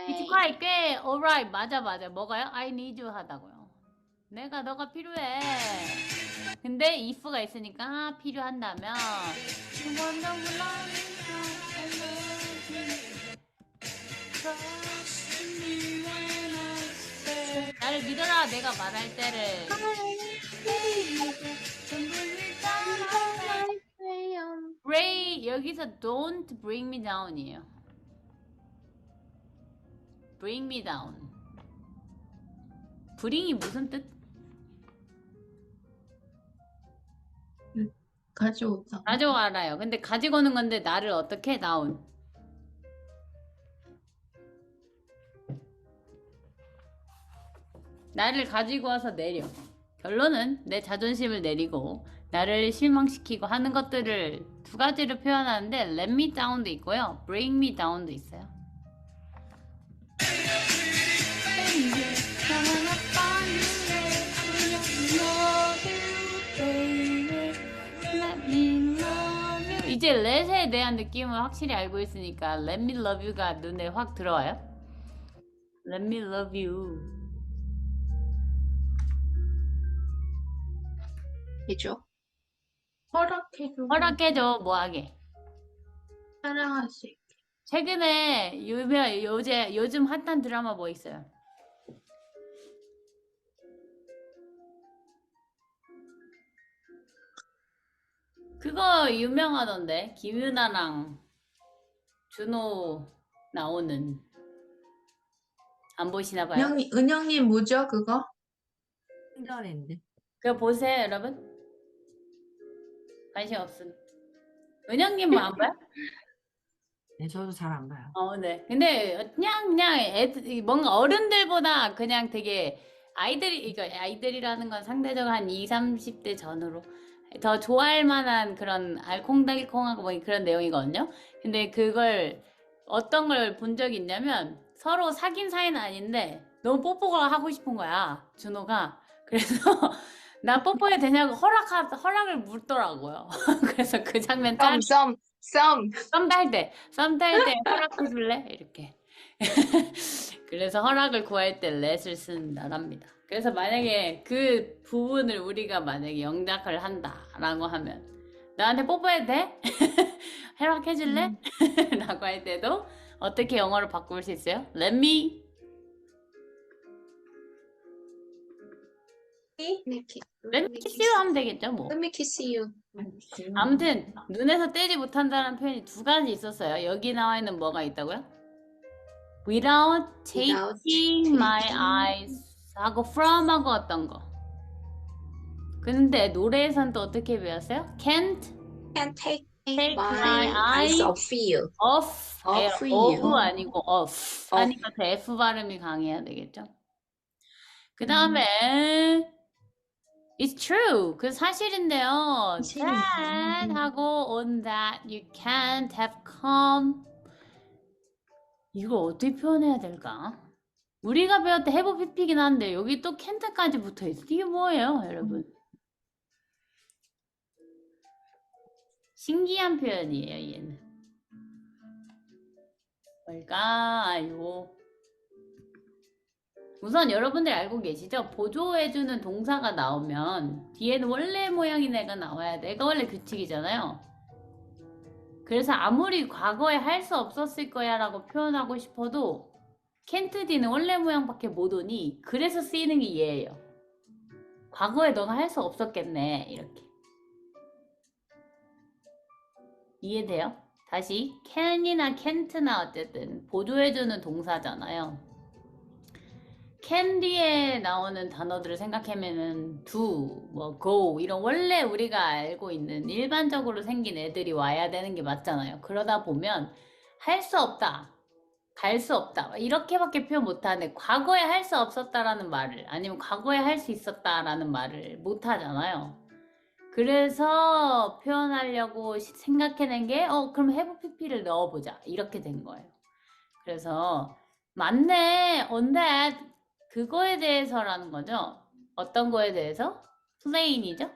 It's quite 꽤 alright 맞아 뭐가요? I need you 하다고요. 너가 필요해. 근데 if가 있으니까 필요한다면 You wanna love me, trust me when I say 나를 믿어라 내가 말할 때를 Ray 여기서 don't bring me down이에요. Bring me down. bring이 무슨 뜻? 가져오다. 가져와라요. 근데 가지고 오는 건데 나를 어떻게 down? 나를 가지고 와서 내려. 결론은 내 자존심을 내리고 나를 실망시키고 하는 것들을 두 가지로 표현하는데 let me down도 있고요. bring me down도 있어요. 이제 let에 대한 느낌을 확실히 알고 있으니까 let me love you가 눈에 확 들어와요. let me love you. 해줘. 허락해줘. 허락해줘 뭐하게. 사랑할 수 있게. 최근에 요즘 핫한 드라마 뭐 있어요? 그거 유명하던데 김유나랑 준호 나오는 안 보시나 봐요? 은영님 뭐죠 그거? 신기한데. 그거 보세요 여러분. 관심 없음. 은영님 뭐 안 봐요? 네, 저도 잘 안 봐요. 네. 근데 그냥 뭔가 어른들보다 그냥 되게 아이들이라는 건 상대적으로 한 20, 30대 전후로 더 좋아할 만한 그런 알콩달콩하고 뭐 그런 내용이거든요. 근데 그걸 어떤 걸 본 적이 있냐면 서로 사귄 사이는 아닌데 너무 뽀뽀가 하고 싶은 거야 준호가. 그래서 나 뽀뽀해도 되냐고 허락을 묻더라고요. 그래서 그 장면 썸. 썸 탈 때 허락해 줄래? 이렇게. 그래서 허락을 구할 때 let을 쓰는 나랍니다. 그래서 만약에 그 부분을 우리가 만약에 영작을 한다라고 하면 나한테 뽀뽀해도 돼? 허락해 줄래? 라고 할 때도 어떻게 영어로 바꿀 수 있어요? Let me kiss you 하면 되겠죠 뭐. Let me kiss you. 아무튼 눈에서 떼지 못한다는 표현이 두 가지 있었어요. 여기 나와 있는 뭐가 있다고요? Without taking my eyes 하고 from하고 어떤 거. 근데 노래에선 또 어떻게 배웠어요? Can't take take my my eyes eyes off you. off. Off off you. 아니고 off. 하니까 그 F 발음이 강해야 되겠죠. 그 다음에 It's true. 그 사실인데요. 사실이에요. That 하고 on that you can't have come. 이거 어떻게 표현해야 될까? 우리가 배웠던 have pp이긴 한데 여기 또 can't까지 붙어 있어. 이게 뭐예요, 여러분? 신기한 표현이에요, 얘는. 뭘까요? 우선 여러분들 알고 계시죠? 보조해주는 동사가 나오면 뒤에는 원래 모양인 애가 나와야 돼. 애가 원래 규칙이잖아요. 그래서 아무리 과거에 할 수 없었을 거야 라고 표현하고 싶어도 can't D는 원래 모양밖에 못 오니 그래서 쓰이는 게 얘예요. 과거에 너가 할 수 없었겠네. 이렇게. 이해돼요? 다시 can이나 can't나 어쨌든 보조해주는 동사잖아요. can 뒤에 나오는 단어들을 생각하면은 do, 뭐 go 이런 원래 우리가 알고 있는 일반적으로 생긴 애들이 와야 되는 게 맞잖아요. 그러다 보면 할 수 없다, 갈 수 없다 이렇게밖에 표현 못하는데 과거에 할 수 없었다라는 말을 아니면 과거에 할 수 있었다라는 말을 못 하잖아요. 그래서 표현하려고 생각해낸 게 그럼 have pp를 넣어보자 이렇게 된 거예요. 그래서 맞네 on that 그거에 대해서라는 거죠. 어떤 거에 대해서? plane이죠.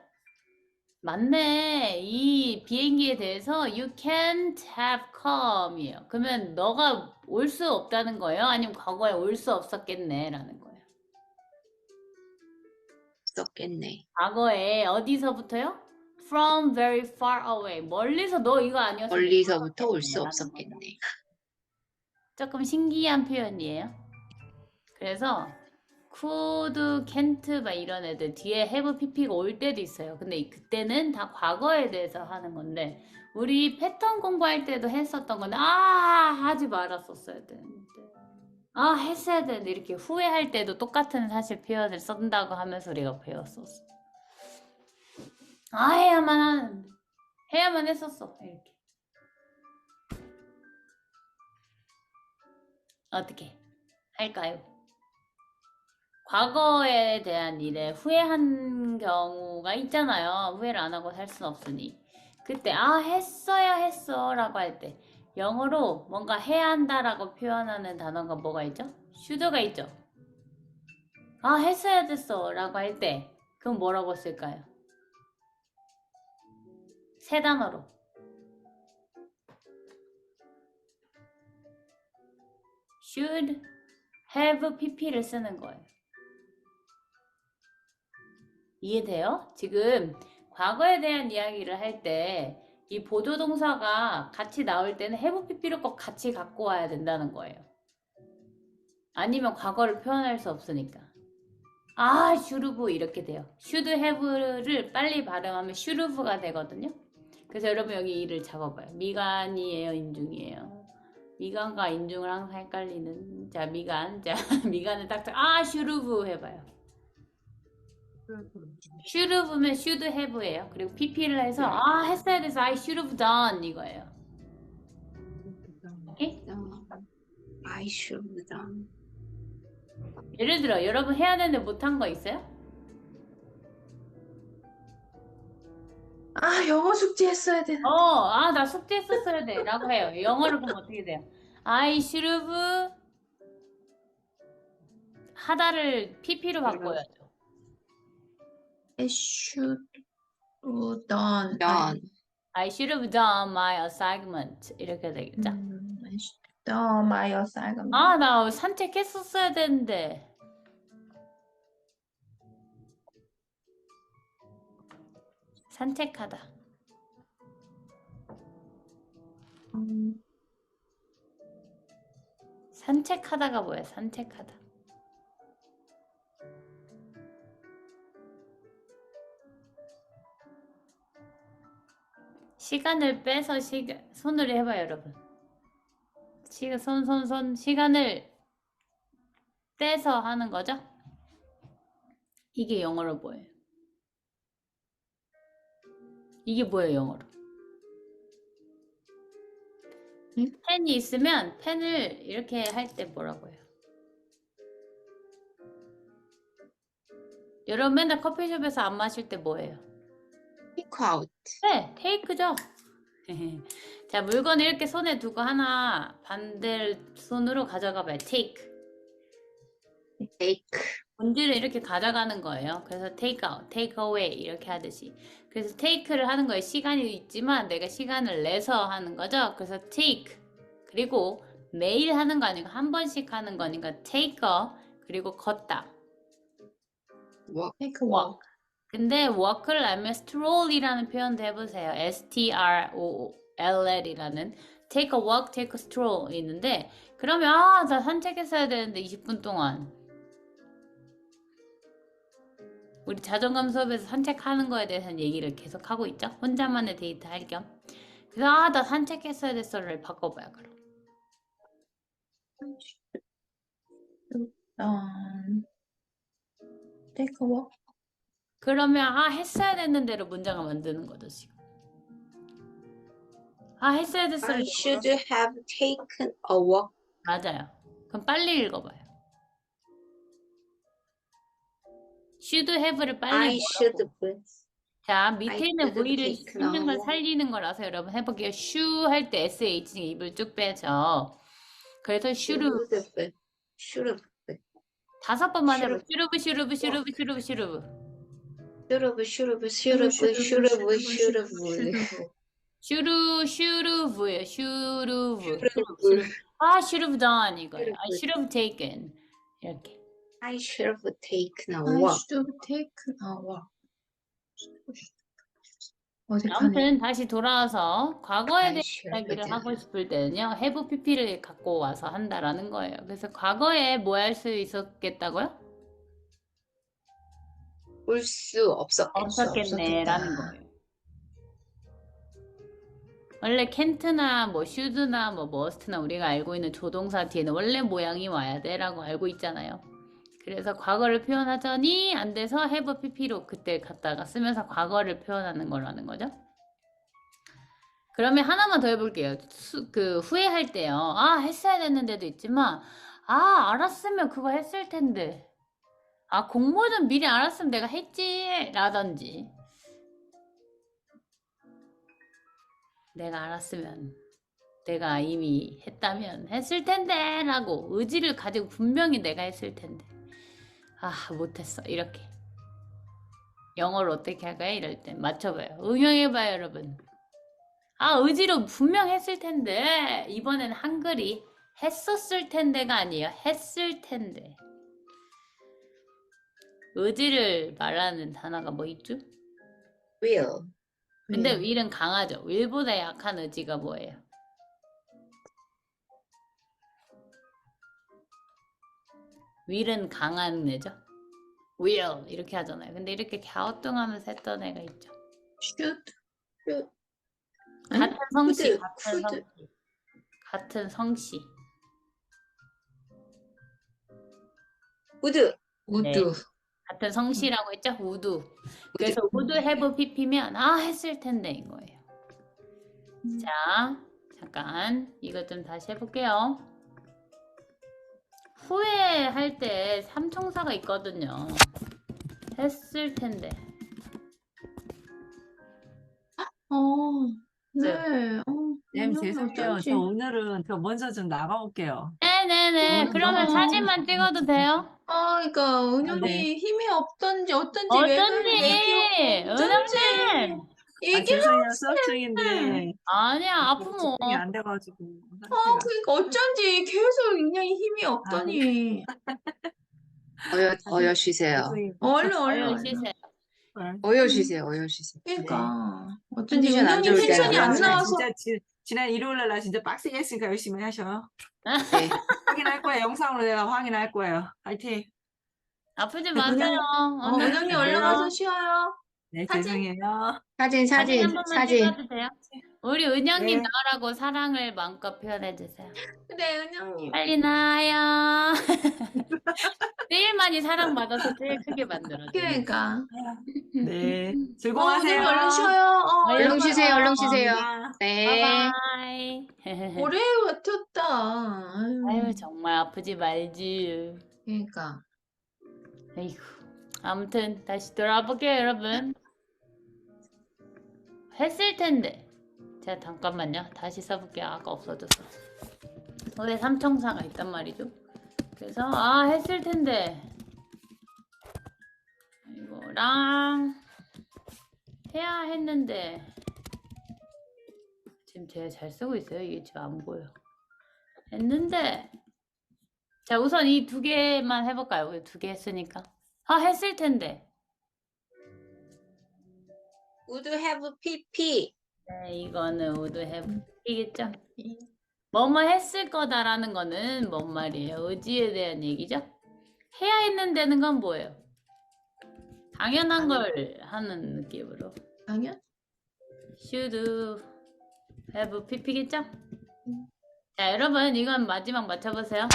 맞네. 이 비행기에 대해서 you can't have come이에요. 그러면 너가 올 수 없다는 거예요? 아니면 과거에 올 수 없었겠네 라는 거예요. 없었겠네. 과거에 어디서부터요? From very far away. 멀리서 너 이거 아니었으면 멀리서부터 올 수 라는 거죠. 없었겠네. 조금 신기한 표현이에요. 그래서 could, can't 막 이런 애들 뒤에 have pp가 올 때도 있어요. 근데 그때는 다 과거에 대해서 하는 건데 우리 패턴 공부할 때도 했었던 건데 하지 말았었어야 되는데 했어야 되는데 이렇게 후회할 때도 똑같은 사실 표현을 쓴다고 하면서 우리가 배웠었어. 해야만 했었어. 이렇게. 어떻게 할까요? 과거에 대한 일에 후회한 경우가 있잖아요. 후회를 안 하고 살 수는 없으니. 그때 했어 라고 할 때 영어로 뭔가 해야 한다라고 표현하는 단어가 뭐가 있죠? should가 있죠. 했어야 됐어 라고 할 때 그럼 뭐라고 쓸까요? 세 단어로. should have pp를 쓰는 거예요. 이해돼요? 지금 과거에 대한 이야기를 할 때 이 보조동사가 같이 나올 때는 have pp를 꼭 같이 갖고 와야 된다는 거예요. 아니면 과거를 표현할 수 없으니까. should've 이렇게 돼요. should have를 빨리 발음하면 should've가 되거든요. 그래서 여러분 여기 이를 잡아봐요. 미간이에요, 인중이에요? 미간과 인중을 항상 헷갈리는. 자, 미간. 자, 미간을 딱 should've 해봐요. should've면 should have예요. 그리고 pp를 해서 했어야 돼서 I should have done 이거예요. 오케이? I should have done. 예를 들어 여러분 해야 되는데 못한 거 있어요? 영어 숙제 했어야 되는데. 나 숙제했었어야 돼 라고 해요. 영어로 보면 어떻게 돼요? I should have 하다를 pp로 바꿔야죠. I should have done. done. I should have done my assignment 이렇게 되겠죠? I should have done my assignment. 나 산책했었어야 되는데. 산책하다. 산책하다가 뭐야? 산책하다. 시간을 빼서 손으로 해봐요, 여러분. 시간을 떼서 하는 거죠? 이게 영어로 뭐예요? 이게 뭐예요, 영어로? 펜이 있으면 펜을 이렇게 할 때 뭐라고 해요? 여러분 맨날 커피숍에서 안 마실 때 뭐예요? Take out. 네, 테이크죠. 자, 물건을 이렇게 손에 두고 하나 반대 손으로 가져가 봐요. take. Take. 본질을 이렇게 가져가는 거예요. 그래서 take out, take away 이렇게 하듯이. 그래서 take를 하는 거에 시간이 있지만 내가 시간을 내서 하는 거죠. 그래서 take. 그리고 매일 하는 거 아니고 한 번씩 하는 거니까 take어 그리고 걷다. Walk. Take a walk. 근데 walk를 알면 stroll이라는 표현도 해보세요. STROLL이라는 take a walk, take a stroll 있는데 그러면 나 산책했어야 되는데 20분 동안 우리 자존감 수업에서 산책하는 거에 대해서는 얘기를 계속 하고 있죠. 혼자만의 데이트 할 겸. 그래서 나 산책했어야 됐어를 바꿔봐요. 그럼 Take a walk. 그러면 했어야 됐는데로 문장을 만드는 거죠 지금. 했어야 됐어를 I should have taken a walk. 맞아요. 그럼 빨리 읽어봐요. should have를 빨리 I 뭐라고. should have. 자, 밑에 있는 should have V를 taken 힘든 걸 a walk. 살리는 거라서 여러분 해볼게요. should 할 때 SH 입을 쭉 빼죠. 그래서 should Should have. Should have. 5번만 해봐. should should have, should have, should have, should have, should have. Should have. Should have. Should have. Should have. Should have. should've요. should have. Should have. should have done 이거예요. I should should have taken 이렇게. I should have taken a I walk. should take a walk. 어색하네. 아무튼 다시 돌아와서 과거에 I 대해 should have 이야기를 하고 taken. 싶을 때는요. have pp를 갖고 와서 한다라는 거예요. 그래서 과거에 뭐 할 수 있었겠다고요? 볼 수 없었겠죠. 없었겠네라는 거예요. 원래 can't나 뭐 should나 뭐 must나 우리가 알고 있는 조동사 뒤에는 원래 모양이 와야 돼라고 알고 있잖아요. 그래서 과거를 표현하자니 안 돼서 have pp로 그때 갖다가 쓰면서 과거를 표현하는 거라는 거죠. 그러면 하나만 더 해볼게요. 그 후회할 때요. 했어야 됐는데도 있지만 알았으면 그거 했을 텐데. 공모 좀 미리 알았으면 내가 했지 라든지. 내가 알았으면 내가 이미 했다면 했을 텐데 라고 의지를 가지고 분명히 내가 했을 텐데 못했어 이렇게. 영어로 어떻게 할까요? 이럴 땐 맞춰봐요. 응용해봐요 여러분. 의지로 분명 했을 텐데 이번엔 한글이 했었을 텐데가 아니에요. 했을 텐데. 의지를 말하는 단어가 뭐 있죠? will. 근데 will은 강하죠. will보다 약한 의지가 뭐예요? will은 강한 애죠. will 이렇게 하잖아요. 근데 이렇게 갸우뚱하면서 했던 애가 있죠. should. 같은 성씨, could, 같은 could. 성씨, 같은 성씨. would. would. 같은 성씨라고 했죠? would. 그래서 would have pp면 했을 텐데인 거예요. 자, 잠깐 이것 좀 다시 해볼게요. 후회할 때 삼총사가 있거든요. 했을 텐데. 네. 쌤 이거 죄송해요. 어쩐지. 저 오늘은 저 먼저 좀 나가볼게요. 네네네. 그러면 사진만 찍어도 돼요? 그러니까 은영이 네. 힘이 없던지 어떤지 왜 어쩐지! 은영님! 죄송해요. 수업 중인데 아니야, 아프면. 집중이 안 돼가지고. 그러니까 어쩐지 계속 은영이 힘이 없더니 어여 쉬세요. 얼른 얼른 쉬세요. 어여 쉬세요. 어여 쉬세요. 그러니까 어쩐지 컨디션 안 은영이 좋을 텐션이 때는 안 진짜 나와서 지난 일요일날 나 진짜 빡세게 했으니까 열심히 하셔. 네. 확인할 거예요. 영상으로 내가 확인할 거예요. 파이팅. 아프지 마세요. 은영이 얼른 와서 쉬어요. 네, 사진? 죄송해요. 사진 한 번만 사진. 찍어도 돼요? 우리 은영님 네. 나오라고 사랑을 마음껏 표현해주세요. 네 은영님. 빨리 나와요. 제일 많이 사랑받아서 제일 크게 만들어줘요. 그러니까 네, 은영이 즐거워하세요. 얼른 쉬어요. 얼른 쉬세요. 얼른 쉬세요. 감사합니다. 네. 바이바이. 오래 버텼다. 아유 정말 아프지 말지. 그러니까 아이고 아무튼 다시 돌아와 볼게요, 여러분. 했을 텐데. 제가 잠깐만요. 다시 써볼게요. 아까 없어졌어. 원래 삼총사가 있단 말이죠. 그래서 했을 텐데 이거랑 해야 했는데 지금 제가 잘 쓰고 있어요. 이게 지금 안 보여. 했는데 자 우선 이 두 개만 해볼까요? 우리 두 개 했으니까 했을 텐데 Would have PP. 네 이거는 would have 이겠죠? 뭐뭐 했을 거다라는 거는 뭔 말이에요? 의지에 대한 얘기죠? 해야 했는데는 건 뭐예요? 당연한 걸 하는 느낌으로 당연? should have pp겠죠? 자 여러분 이건 마지막 맞춰보세요.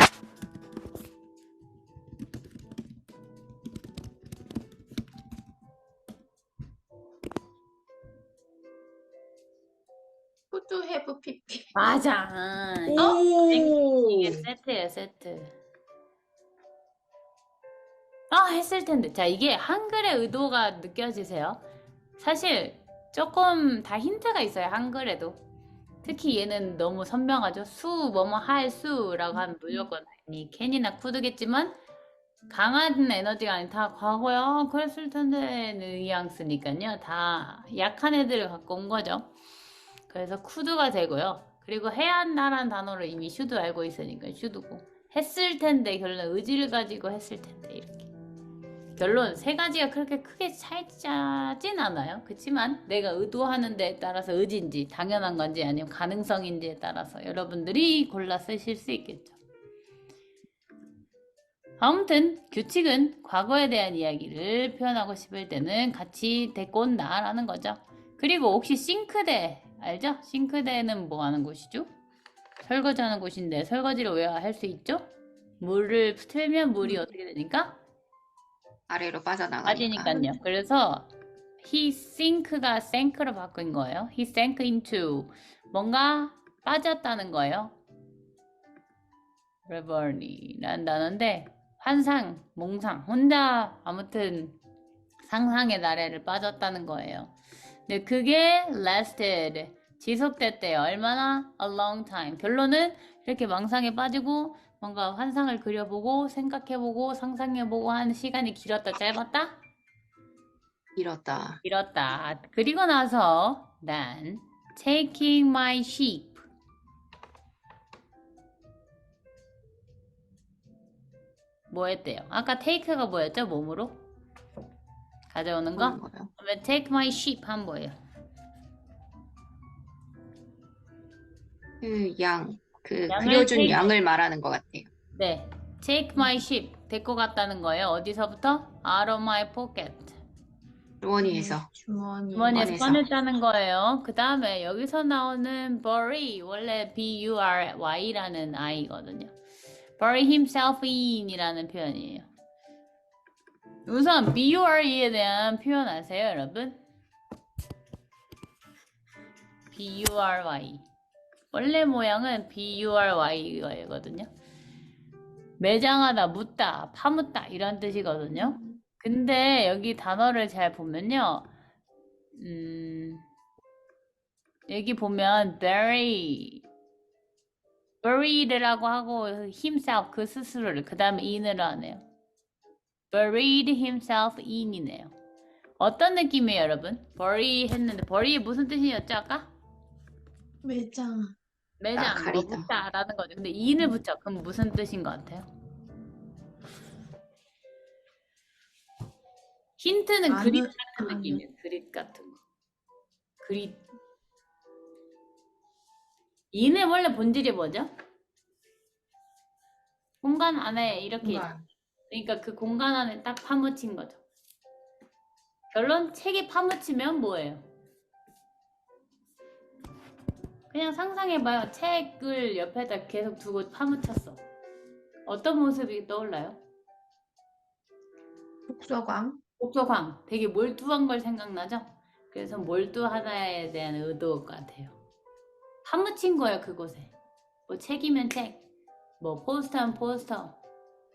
Would have PP. 맞아. 이게 세트예요 세트. 했을 텐데. 자 이게 한글의 의도가 느껴지세요? 사실 조금 다 힌트가 있어요 한글에도. 특히 얘는 너무 선명하죠. 뭐뭐 할 수라고 하면 무조건 이 캔이나 쿠드겠지만 강한 에너지가 아닌 다 과거야 그랬을 텐데 뉘앙스니까요. 다 약한 애들을 갖고 온 거죠. 그래서 쿠드가 되고요. 그리고 해야 한다라는 단어를 이미 슈드 알고 있으니까 슈드고 했을 텐데 결론 의지를 가지고 했을 텐데 이렇게 결론 세 가지가 그렇게 크게 차이짜진 않아요. 그렇지만 내가 의도하는 데에 따라서 의지인지 당연한 건지 아니면 가능성인지에 따라서 여러분들이 골라 쓰실 수 있겠죠. 아무튼 규칙은 과거에 대한 이야기를 표현하고 싶을 때는 같이 데리고 온다라는 거죠. 그리고 혹시 싱크대 알죠? 싱크대는 뭐 하는 곳이죠? 설거지하는 곳인데 설거지를 왜 할 수 있죠? 물을 틀면 물이 어떻게 되니까? 아래로 빠져나가니까. 빠지니까요. 그래서 he sink가 sank로 바뀐 거예요. he sank into 뭔가 빠졌다는 거예요. reverie 라는 단어인데 환상, 몽상, 혼자 아무튼 상상의 나래를 빠졌다는 거예요. 근데 그게 lasted 지속됐대요. 얼마나? a long time. 결론은 이렇게 망상에 빠지고 뭔가 환상을 그려보고 생각해보고 상상해보고 하는 시간이 길었다 짧았다? 길었다. 길었다. 그리고 나서 then taking my sheep 뭐 했대요? 아까 take가 뭐였죠? 몸으로? 가져오는 거? 그런 거요. 그러면 take my sheep 한 뭐예요? 양을 그려준 take- 양을 말하는 것 같아요. 네, take my sheep 데리고 갔다는 거예요. 어디서부터? out of my pocket. 주머니에서. 주머니. 주머니에서 주머니에서. 꺼냈다는 거예요. 그 다음에 여기서 나오는 bury 원래 B-U-R-Y라는 I거든요. bury himself in이라는 표현이에요. 우선 B-U-R-E에 대한 표현 아세요, 여러분? B-U-R-Y 원래 모양은 B-U-R-Y거든요. 매장하다, 묻다, 파묻다 이런 뜻이거든요. 근데 여기 단어를 잘 보면요. 여기 보면 buried라고 하고 himself 그 스스로를 그 다음에 in으로 하네요. buried himself in이네요. 어떤 느낌이에요, 여러분? bury 했는데 bury 무슨 뜻이었죠, 아까? 매장. 매장, 가리다. 묻다라는 거죠. 근데 in을 붙여. 그럼 무슨 뜻인 것 같아요? 힌트는 그릿 같은 느낌이에요. 그릿 같은 거. 그릿. 인의 원래 본질이 뭐죠? 공간 안에 이렇게 공간. 그러니까 그 공간 안에 딱 파묻힌 거죠. 결론 책에 파묻히면 뭐예요? 그냥 상상해봐요. 책을 옆에다 계속 두고 파묻혔어. 어떤 모습이 떠올라요? 독서광. 독서광. 되게 몰두한 걸 생각나죠? 그래서 몰두하다에 대한 의도 같아요. 파묻힌 거예요, 그곳에. 뭐 책이면 책, 뭐 포스터면 포스터,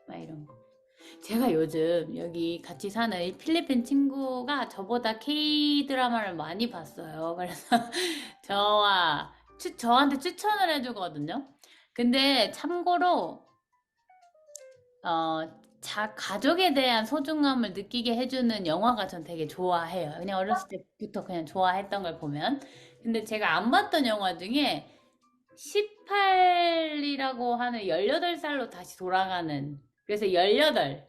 막 이런 거. 제가 요즘 여기 같이 사는 이 필리핀 친구가 저보다 K-드라마를 많이 봤어요. 그래서 저한테 추천을 해주거든요. 근데 참고로, 가족에 대한 소중함을 느끼게 해주는 영화가 전 되게 좋아해요. 그냥 어렸을 때부터 그냥 좋아했던 걸 보면. 근데 제가 안 봤던 영화 중에 18이라고 하는 18살로 다시 돌아가는, 그래서 18,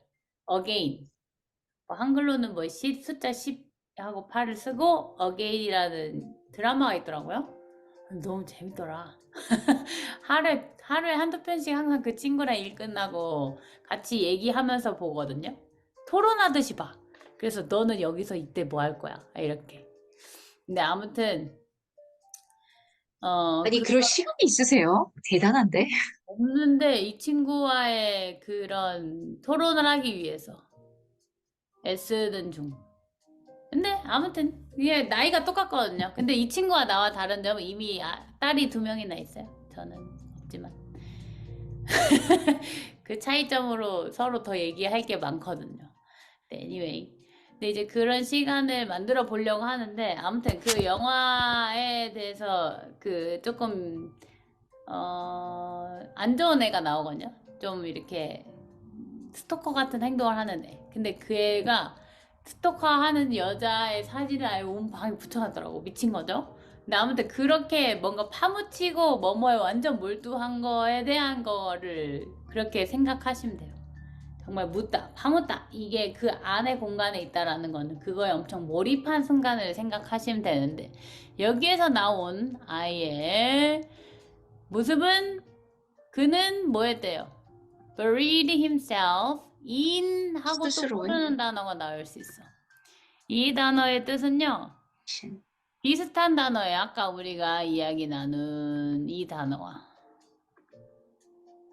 again. 한글로는 뭐 숫자 10하고 8을 쓰고 again이라는 드라마가 있더라고요. 너무 재밌더라. 하루에 한두 편씩 항상 그 친구랑 일 끝나고 같이 얘기하면서 보거든요. 토론하듯이 봐. 그래서 너는 여기서 이때 뭐 할 거야? 이렇게. 근데 아무튼, 아니, 그럴 시간이 있으세요? 대단한데? 없는데 이 친구와의 그런 토론을 하기 위해서 애쓰는 중. 근데 아무튼 이게 나이가 똑같거든요. 근데 이 친구와 나와 다른 점은 이미 딸이 2명이나 있어요. 저는 없지만. 그 차이점으로 서로 더 얘기할 게 많거든요. 네, anyway. 근데 이제 그런 시간을 만들어 보려고 하는데 아무튼 그 영화에 대해서 그 조금 안 좋은 애가 나오거든요. 좀 이렇게 스토커 같은 행동을 하는 애. 근데 그 애가 스토커 하는 여자의 사진을 아예 온 방에 붙여놨더라고. 미친 거죠. 근데 아무튼 그렇게 뭔가 파묻히고 뭐뭐에 완전 몰두한 거에 대한 거를 그렇게 생각하시면 돼요. 정말 묻다, 파묻다. 이게 그 안에 공간에 있다라는 거는 그거에 엄청 몰입한 순간을 생각하시면 되는데 여기에서 나온 아이의 모습은 그는 뭐였대요? buried himself in 하고 또 스스로에? 모르는 단어가 나올 수 있어. 이 단어의 뜻은요. 비슷한 단어예요. 아까 우리가 이야기 나눈 이 단어와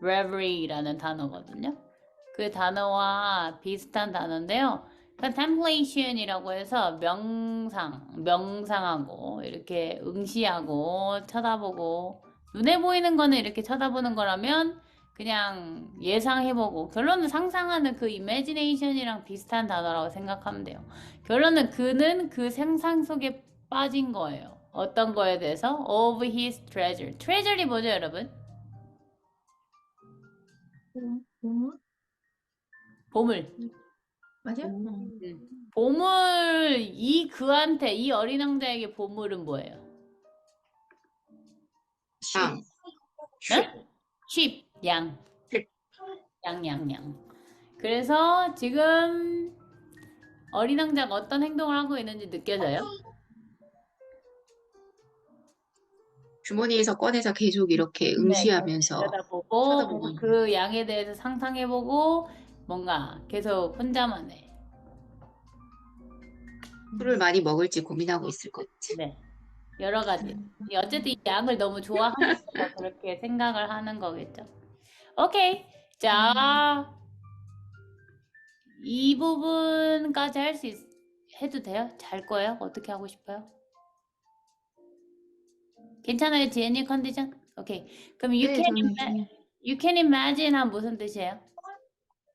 reverie라는 단어거든요. 그 단어와 비슷한 단어인데요. contemplation이라고 해서 명상하고 이렇게 응시하고 쳐다보고 눈에 보이는 거는 이렇게 쳐다보는 거라면 그냥 예상해보고 결론은 상상하는 그 imagination이랑 비슷한 단어라고 생각하면 돼요. 결론은 그는 그 상상 속에 빠진 거예요. 어떤 거에 대해서? of his treasure. treasure이 뭐죠, 여러분? 보물. 맞아요? 보물, 이 어린 왕자에게 보물은 뭐예요? 양. 네? sheep, 양. sheep. 양. 그래서 지금 어린 왕자가 어떤 행동을 하고 있는지 느껴져요? 주머니에서 꺼내서 계속 이렇게 응시하면서 쳐다보고 쳐다보고 있는. 그 양에 대해서 상상해보고 뭔가 계속 혼자만의 술을 많이 먹을지 고민하고 있을 것 같아. 네, 여러 가지. 어쨌든 이 양을 너무 좋아하면서 그렇게 생각을 하는 거겠죠. 오케이. 자, 이 부분까지 해도 돼요? 잘 거예요? 어떻게 하고 싶어요? 괜찮아요? 지엔이 컨디션? 오케이. 그럼 네, 저는 you can imagine 한 무슨 뜻이에요?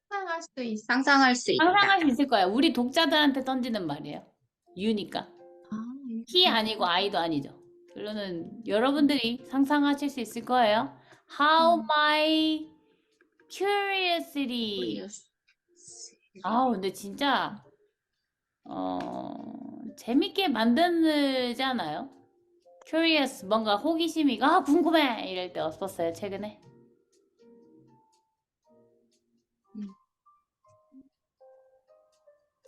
상상할 수 있어. 상상할 수 있다. 상상할 수 있을 거예요. 우리 독자들한테 던지는 말이에요. you니까. 아, he 아니고 I도 아니죠. 결론은 여러분들이 상상하실 수 있을 거예요. How my curiosity. 근데 진짜 재밌게 만드잖아요. curious 뭔가 호기심이 궁금해 이럴 때 어떻었어요 최근에?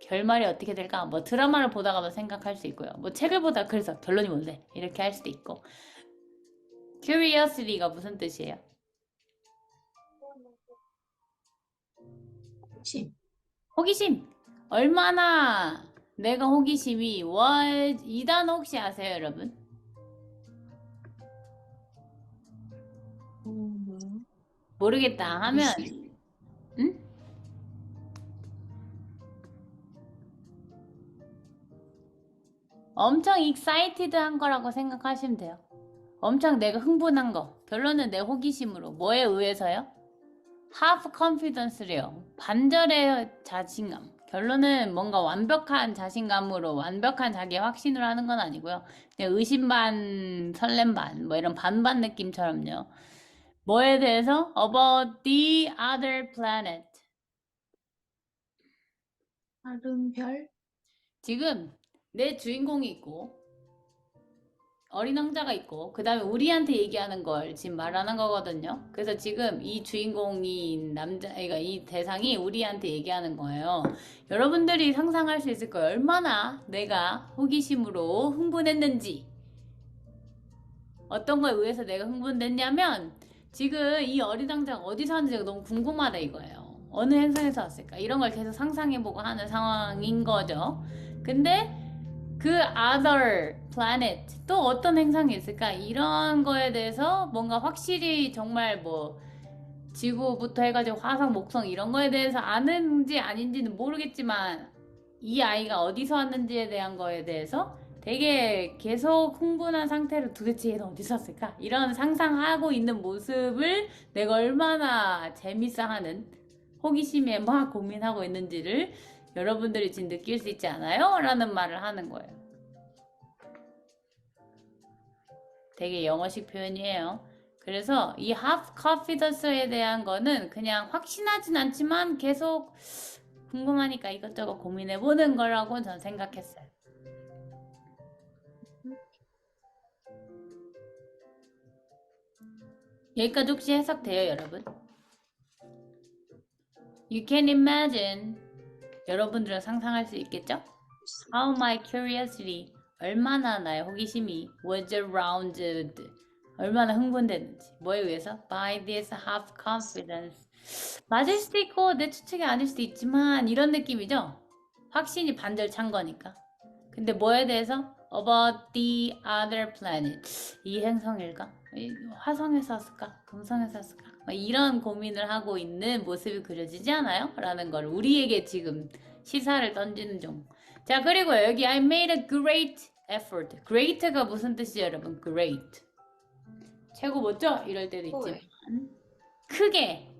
결말이 어떻게 될까? 뭐 드라마를 보다가도 생각할 수 있고요. 뭐 책을 보다 그래서 결론이 뭔데? 이렇게 할 수도 있고. Curiosity가 무슨 뜻이에요? 호기심. 얼마나 내가 호기심이 이 단어 혹시 아세요, 여러분? 모르겠다 하면 응? 엄청 excited한 거라고 생각하시면 돼요. 엄청 내가 흥분한 거. 결론은 내 호기심으로. 뭐에 의해서요? half confidence래요. 반절의 자신감. 결론은 뭔가 완벽한 자신감으로 완벽한 자기 확신으로 하는 건 아니고요. 그냥 의심 반, 설렘 반, 뭐 이런 반반 느낌처럼요. 뭐에 대해서? About the other planet. 다른 별? 지금 내 주인공이 있고 어린 왕자가 있고 그 다음에 우리한테 얘기하는 걸 지금 말하는 거거든요. 그래서 지금 이 주인공인 남자애가 이 대상이 우리한테 얘기하는 거예요. 여러분들이 상상할 수 있을 거예요. 얼마나 내가 호기심으로 흥분했는지. 어떤 거에 의해서 내가 흥분됐냐면 지금 이 어린 왕자가 어디서 왔는지가 너무 궁금하다 이거예요. 어느 행성에서 왔을까? 이런 걸 계속 상상해보고 하는 상황인 거죠. 근데 그 other planet 또 어떤 행성이 있을까? 이런 거에 대해서 뭔가 확실히 정말 뭐 지구부터 해가지고 화성, 목성 이런 거에 대해서 아는지 아닌지는 모르겠지만 이 아이가 어디서 왔는지에 대한 거에 대해서 되게 계속 흥분한 상태로 도대체 얘는 어디서 왔을까? 이런 상상하고 있는 모습을 내가 얼마나 재밌어 하는 호기심에 막 고민하고 있는지를 여러분들이 지금 느낄 수 있지 않아요? 라는 말을 하는 거예요. 되게 영어식 표현이에요. 그래서 이 half confidence에 대한 거는 그냥 확신하진 않지만 계속 궁금하니까 이것저것 고민해보는 거라고 전 생각했어요. 여기까지 혹시 해석돼요, 여러분? You can imagine. 여러분들은 상상할 수 있겠죠? How my curiosity, 얼마나 나의 호기심이 was aroused, 얼마나 흥분됐는지, 뭐에 의해서? By this half confidence. 맞을 수도 있고 내 추측이 아닐 수도 있지만 이런 느낌이죠? 확신이 반절 찬 거니까. 근데 뭐에 대해서? About the other planet. 이 행성일까? 화성에서 왔을까? 금성에서 왔을까? 막 이런 고민을 하고 있는 모습이 그려지지 않아요? 라는 걸 우리에게 지금 시사를 던지는 중. 자, 그리고 여기 I made a great effort. great가 무슨 뜻이에요, 여러분? great. 최고 멋져? 이럴 때도 있지만 크게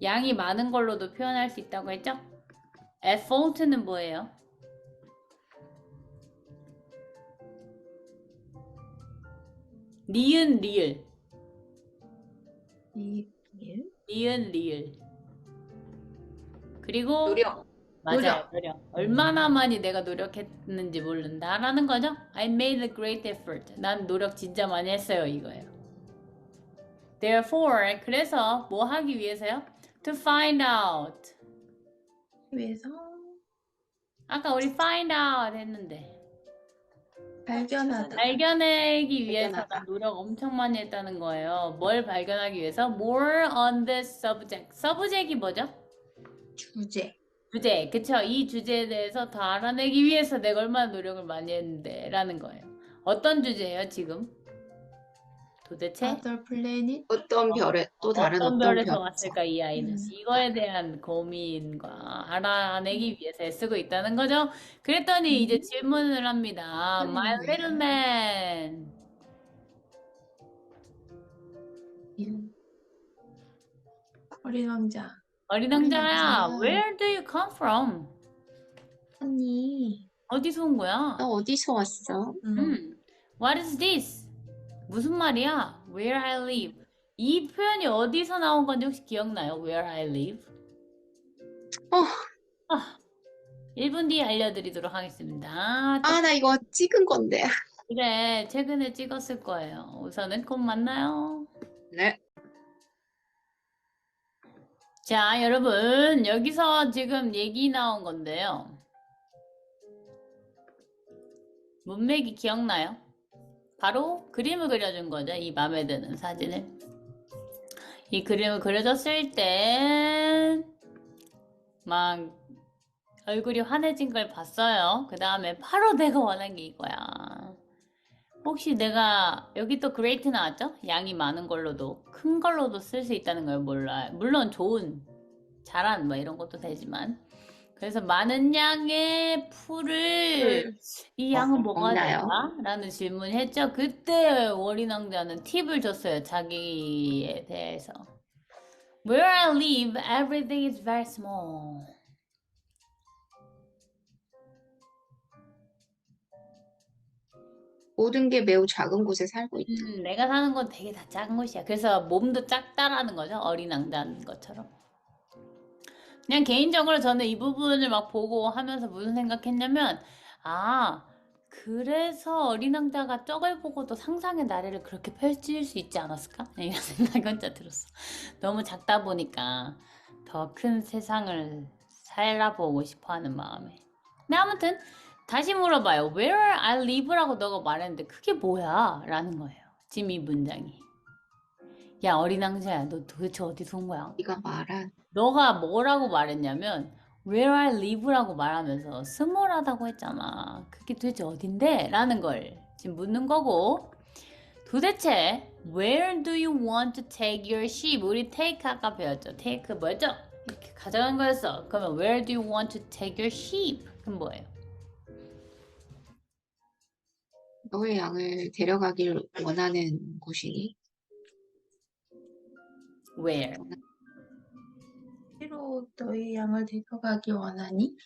양이 많은 걸로도 표현할 수 있다고 했죠? effort는 뭐예요? 니은 리을. 일? 니은 리을. 그리고 노력. 맞아요, 노력. 얼마나 많이 내가 노력했는지 모른다라는 거죠. I made a great effort. 난 노력 진짜 많이 했어요, 이거예요. Therefore, 그래서 뭐 하기 위해서요? To find out. 위해서 아까 우리 find out 했는데 발견하다. 발견하기 위해서 발견하다. 난 노력 엄청 많이 했다는 거예요. 뭘 발견하기 위해서? More on this subject. subject이 뭐죠? 주제. 주제, 그쵸? 이 주제에 대해서 더 알아내기 위해서 내가 얼마나 노력을 많이 했는데 라는 거예요. 어떤 주제예요, 지금? 도대체? Other planet? 어떤 별에 또 다른 어떤 어떤 별에서 별. 왔을까, 이 아이는? 이거에 대한 고민과 알아내기 위해서 쓰고 있다는 거죠. 그랬더니 이제 질문을 합니다. My little man. 어린 왕자. 어린 어린 왕자야, 왕자. where do you come from? 언니. 어디서 온 거야? 너 어디서 왔어? What is this? 무슨 말이야? Where I live. 이 표현이 어디서 나온 건지 혹시 기억나요? Where I live. 어. 1분 뒤에 알려드리도록 하겠습니다. 아, 나 이거 찍은 건데. 그래, 최근에 찍었을 거예요. 우선은 곧 만나요. 네. 자, 여러분, 여기서 지금 얘기 나온 건데요. 문맥이 기억나요? 바로 그림을 그려준 거죠. 이 마음에 드는 사진을. 이 그림을 그려줬을 때, 막, 얼굴이 환해진 걸 봤어요. 그 다음에 바로 내가 원한 게 이거야. 혹시 내가, 여기 또 great 나왔죠? 양이 많은 걸로도, 큰 걸로도 쓸 수 있다는 걸 몰라요. 물론 좋은, 잘한, 뭐 이런 것도 되지만. 그래서 많은 양의 풀을 이 양은 뭐가 먹나요? 될까? 라는 질문을 했죠. 그때 어린 왕자는 팁을 줬어요. 자기에 대해서. Where I live, everything is very small. 모든 게 매우 작은 곳에 살고 있다. 내가 사는 건 되게 다 작은 곳이야. 그래서 몸도 작다라는 거죠. 어린 왕자인 것처럼. 그냥 개인적으로 저는 이 부분을 막 보고 하면서 무슨 생각했냐면, 아, 그래서 어린 왕자가 적을 보고도 상상의 나래를 그렇게 펼칠 수 있지 않았을까? 이런 생각이 혼자 들었어. 너무 작다 보니까 더 큰 세상을 살아보고 싶어 하는 마음에. 근데 아무튼 다시 물어봐요. Where I live라고 너가 말했는데 그게 뭐야? 라는 거예요. 지금 이 문장이. 야, 어린 왕자야, 너 도대체 어디서 온 거야? 네가 말한 너가 뭐라고 말했냐면 Where I live라고 말하면서 스몰하다고 했잖아. 그게 도대체 어딘데? 라는 걸 지금 묻는 거고, 도대체 Where do you want to take your sheep? 우리 take 아까 배웠죠. take 뭐였죠? 이렇게 가져간 거였어. 그러면 Where do you want to take your sheep? 그럼 뭐예요? 너의 양을 데려가길 원하는 곳이니? Where? 어디로 너희 양을 데려가기 원하니?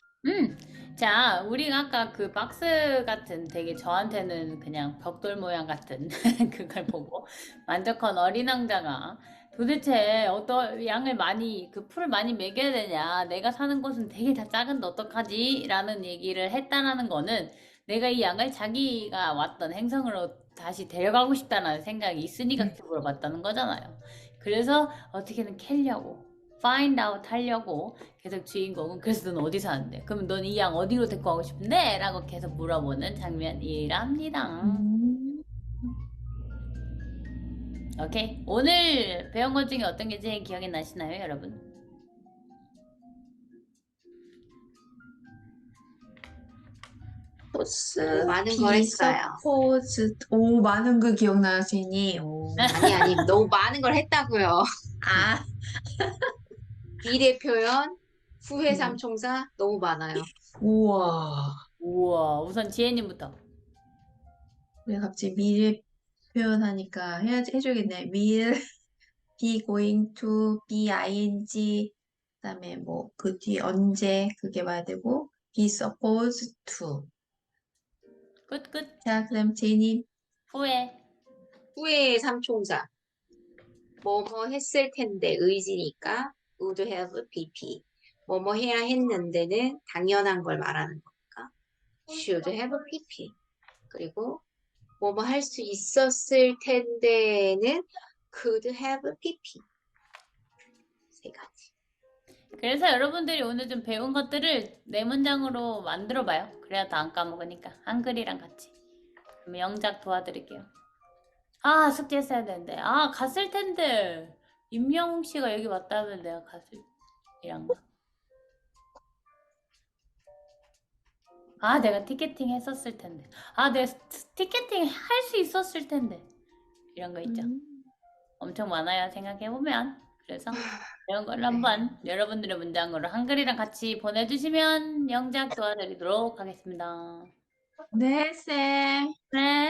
자, 우리가 아까 그 박스 같은 되게 저한테는 그냥 벽돌 모양 같은 그걸 보고 만족한 어린 왕자가 도대체 어떤 양을 많이, 그 풀을 많이 먹여야 되냐, 내가 사는 곳은 되게 다 작은데 어떡하지? 라는 얘기를 했다라는 거는 내가 이 양을 자기가 왔던 행성으로 다시 데려가고 싶다는 생각이 있으니까 그렇게 물어봤다는 거잖아요. 그래서 어떻게든 캐려고 find out 하려고 계속 주인공은 그래서 넌 어디 사는데? 그러면 넌 이 양 어디로 데리고 가고 싶은데? 라고 계속 물어보는 장면이랍니다. 오케이. 오늘 배운 것 중에 어떤 게 제일 기억에 나시나요, 여러분? 포스, 많은 걸 했어요. 포즈. 오, 많은 거 기억나요, 제니? 오. 아니, 너무 많은 걸 했다고요. 아, 미래 표현, 후회 삼총사 너무 많아요. 우와. 우와, 우선 지혜님부터. 왜 갑자기 미래 표현하니까 해줘야겠네. will be going to, be ing, 그다음에 뭐 그 뒤 언제 그게 와야 되고 be supposed to. 끝. 자, 그럼 제니. 후회. 후회의 삼총사. 뭐뭐 했을 텐데 의지니까 would have BP. 뭐뭐 해야 했는데는 당연한 걸 말하는 거니까 should have PP. 그리고 뭐뭐 할 수 있었을 텐데는 could have PP. 세 가지. 그래서 여러분들이 오늘 좀 배운 것들을 네 문장으로 만들어봐요. 그래야 더 안 까먹으니까. 한글이랑 같이. 그럼 영작 도와드릴게요. 아, 숙제했어야 되는데. 아, 갔을 텐데. 임영웅 씨가 여기 왔다면 내가 갔을 이란가. 아, 내가 티켓팅 했었을 텐데. 아, 내가 티켓팅 할 수 있었을 텐데. 이런 거 있죠. 엄청 많아요, 생각해보면. 그래서 이런 걸 한번 여러분들의 문장으로 한글이랑 같이 보내주시면 영작 도와드리도록 하겠습니다. 네, 쌤. 네.